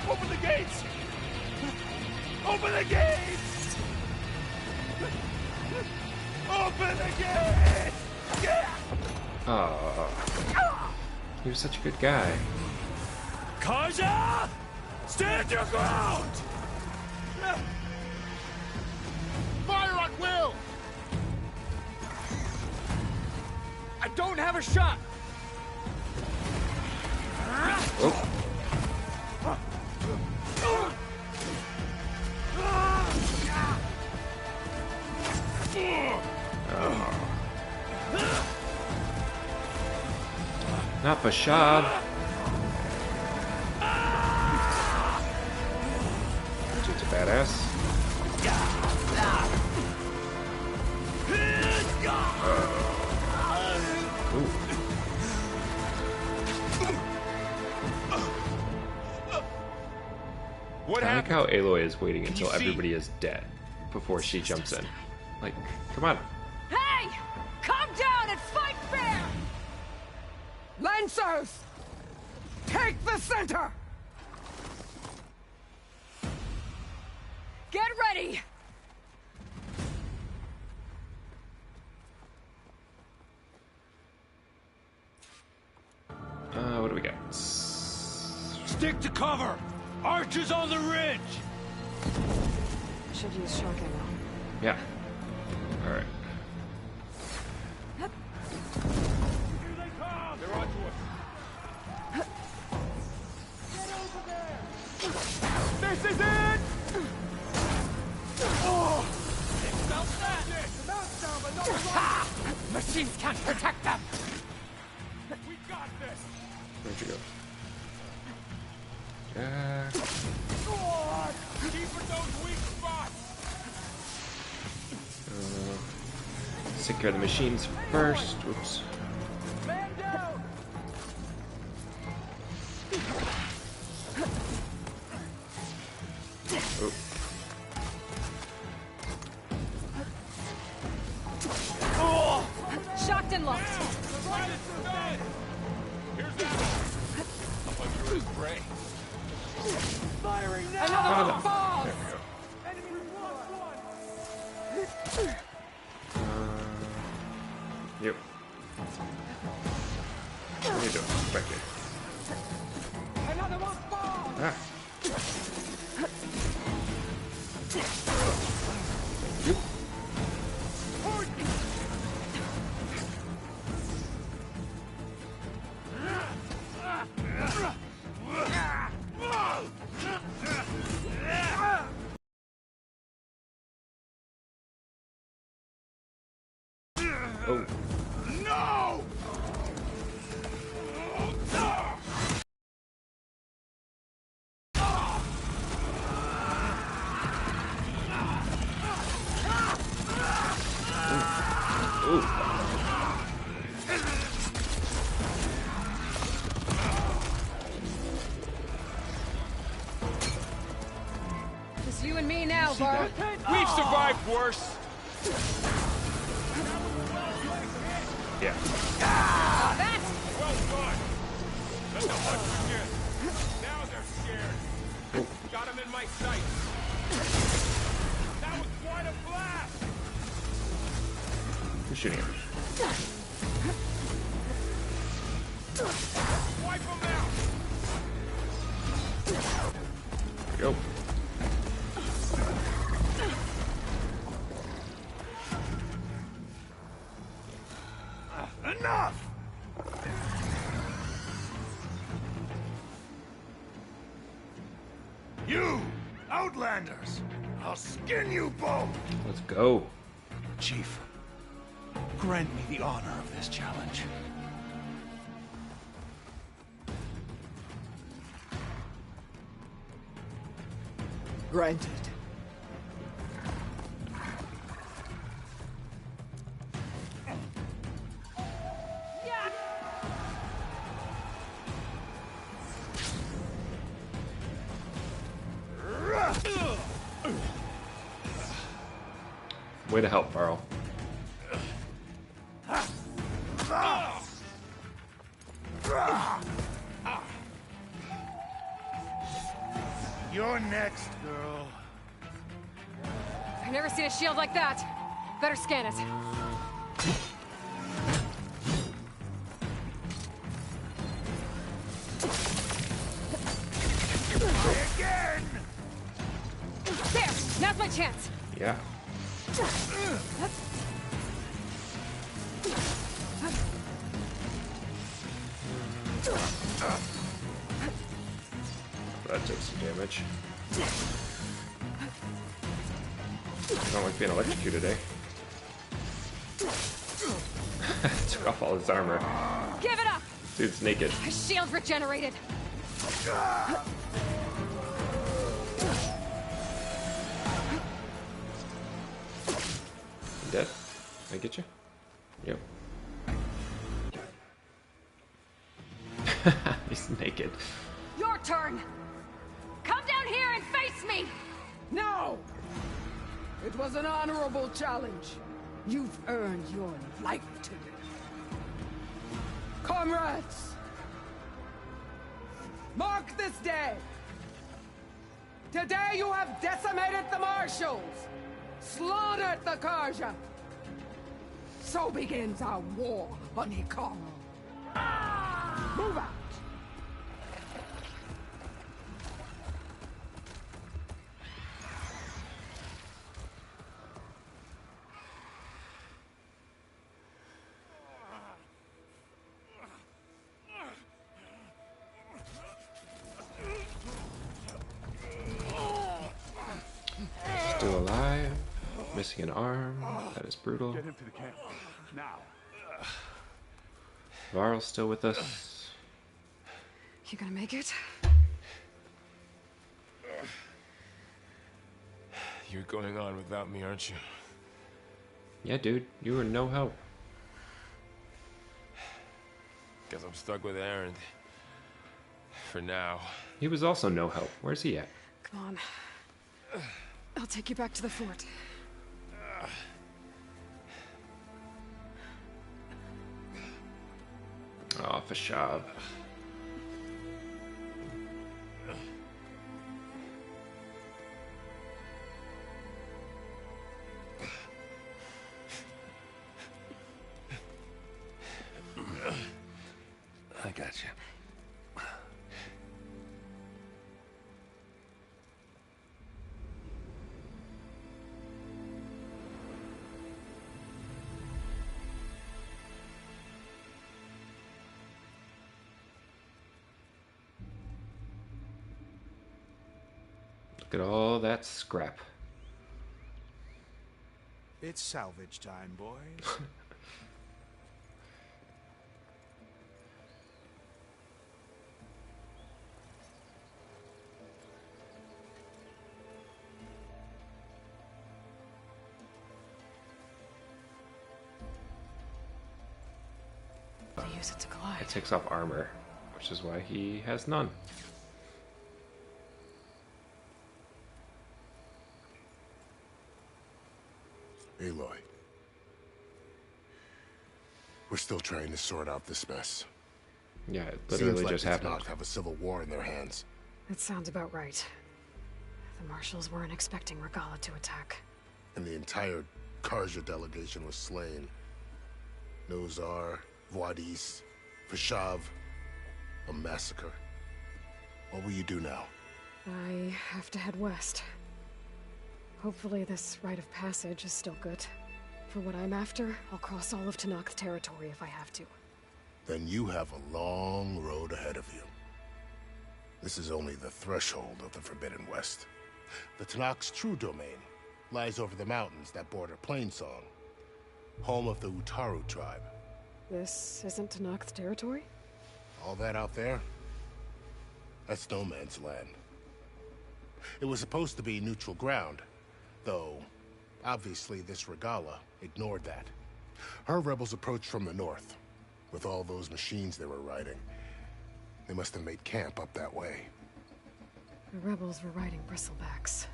Open the gates! Open the gates! Open the gates! Oh, he was such a good guy. Karja! Stand your ground! Fire at will! I don't have a shot! Oh. Not Bashad. Dude's a badass. Ooh. What I like happened? how Aloy is waiting until you see? everybody is dead before she jumps in. Like, come on. Hey! Calm down and fight fair! Lancers! Take the center! Get ready! What do we got? Stick to cover! Archers on the ridge! Should use shock ammo. Yeah. Alright. Here they come! They're onto us! Get over there! This is it! Oh! They felt that! The mount's down, but no Machines can't protect them! We got this! Where'd you go? Take care of the machines first. Whoops. Oh. Shocked and locked. Firing now! Another one! Balls! There we go. Yep. What are you doing? Back here. Another one! Balls! Ah. Yep. Oh. No! Ooh. Just you and me now, Var. We've survived worse. Yeah. That! Well done. That's a bunch of shit. Now they're scared. Got him in my sights. That was quite a blast. Who's shooting him? Wipe him out. There we go. Enough! You, Outlanders! I'll skin you both! Let's go. Chief, grant me the honor of this challenge. Granted. Way to help, Varl. You're next, girl. I've never seen a shield like that. Better scan it. Again! There! Now's my chance! Yeah. That took some damage. I don't like being electrocuted, eh? Took off all his armor. Give it up! Dude's naked. My shield regenerated! You dead? Did I get you? Yep. He's naked. Your turn! Come down here and face me! No! It was an honorable challenge. You've earned your life today. Comrades! Mark this day! Today you have decimated the Marshals! Slaughtered the Karja! So begins our war on Hikaru. Move out! Still alive. Missing an arm. That is brutal. Get him to the camp. Now. Varl's still with us. You gonna make it? You're going on without me, aren't you? Yeah, dude, you were no help. Guess I'm stuck with Aaron. For now. He was also no help. Where's he at? Come on. I'll take you back to the fort. Oh, Fashav. I got you. Look at all that scrap. It's salvage time, boys. To use it to glide. It takes off armor, which is why he has none. Aloy. We're still trying to sort out this mess. Yeah, it literally Seems like just the happened. Tenakth have a civil war in their hands. That sounds about right. The marshals weren't expecting Regala to attack. And the entire Karja delegation was slain. Nozar, Voidis, Fashav. A massacre. What will you do now? I have to head west. Hopefully this rite of passage is still good. For what I'm after, I'll cross all of Tenakth territory if I have to. Then you have a long road ahead of you. This is only the threshold of the Forbidden West. The Tenakth's true domain lies over the mountains that border Plainsong, home of the Utaru tribe. This isn't Tenakth territory? All that out there? That's no man's land. It was supposed to be neutral ground, though obviously this Regala ignored that. Her rebels approached from the north, with all those machines they were riding. They must have made camp up that way. The rebels were riding bristlebacks.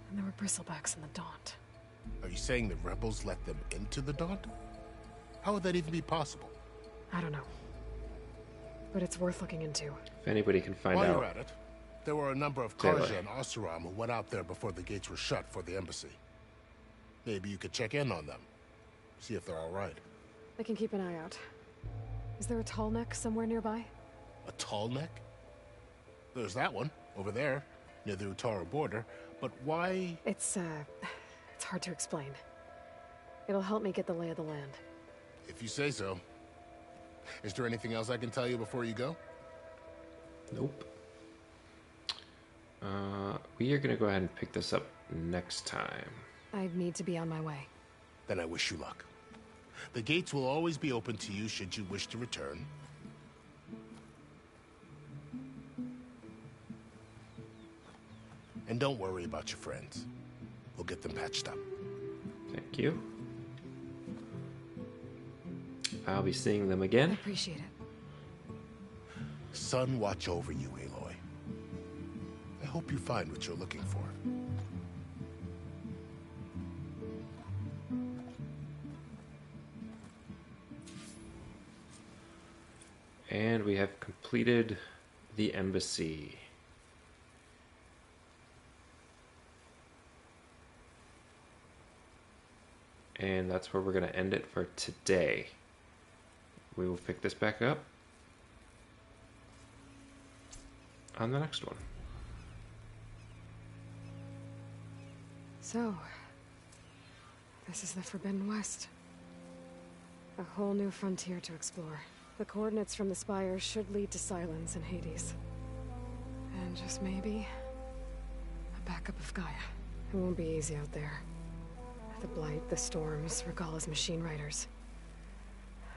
And there were bristlebacks in the Daunt. Are you saying the rebels let them into the Daunt? How would that even be possible? I don't know. But it's worth looking into. If anybody can find While out. you're at it, there were a number of Karja and Oseram who went out there before the gates were shut for the embassy. Maybe you could check in on them. See if they're all right. I can keep an eye out. Is there a tall neck somewhere nearby? A tall neck? There's that one, over there, near the Utaru border. But why? It's hard to explain. It'll help me get the lay of the land. If you say so. Is there anything else I can tell you before you go? Nope. We are going to go ahead and pick this up next time. I need to be on my way. Then I wish you luck. The gates will always be open to you should you wish to return. And don't worry about your friends. We'll get them patched up. Thank you. I'll be seeing them again. I appreciate it. Sun watch over you, Aloy. I hope you find what you're looking for. And we have completed the embassy. And that's where we're going to end it for today. We will pick this back up on the next one. So, this is the Forbidden West. A whole new frontier to explore. The coordinates from the spires should lead to Silence and Hades. And just maybe, a backup of Gaia. It won't be easy out there. The Blight, the Storms, Regala's machine riders.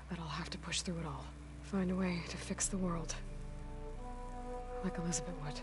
But I'll have to push through it all. Find a way to fix the world. Like Elizabeth would.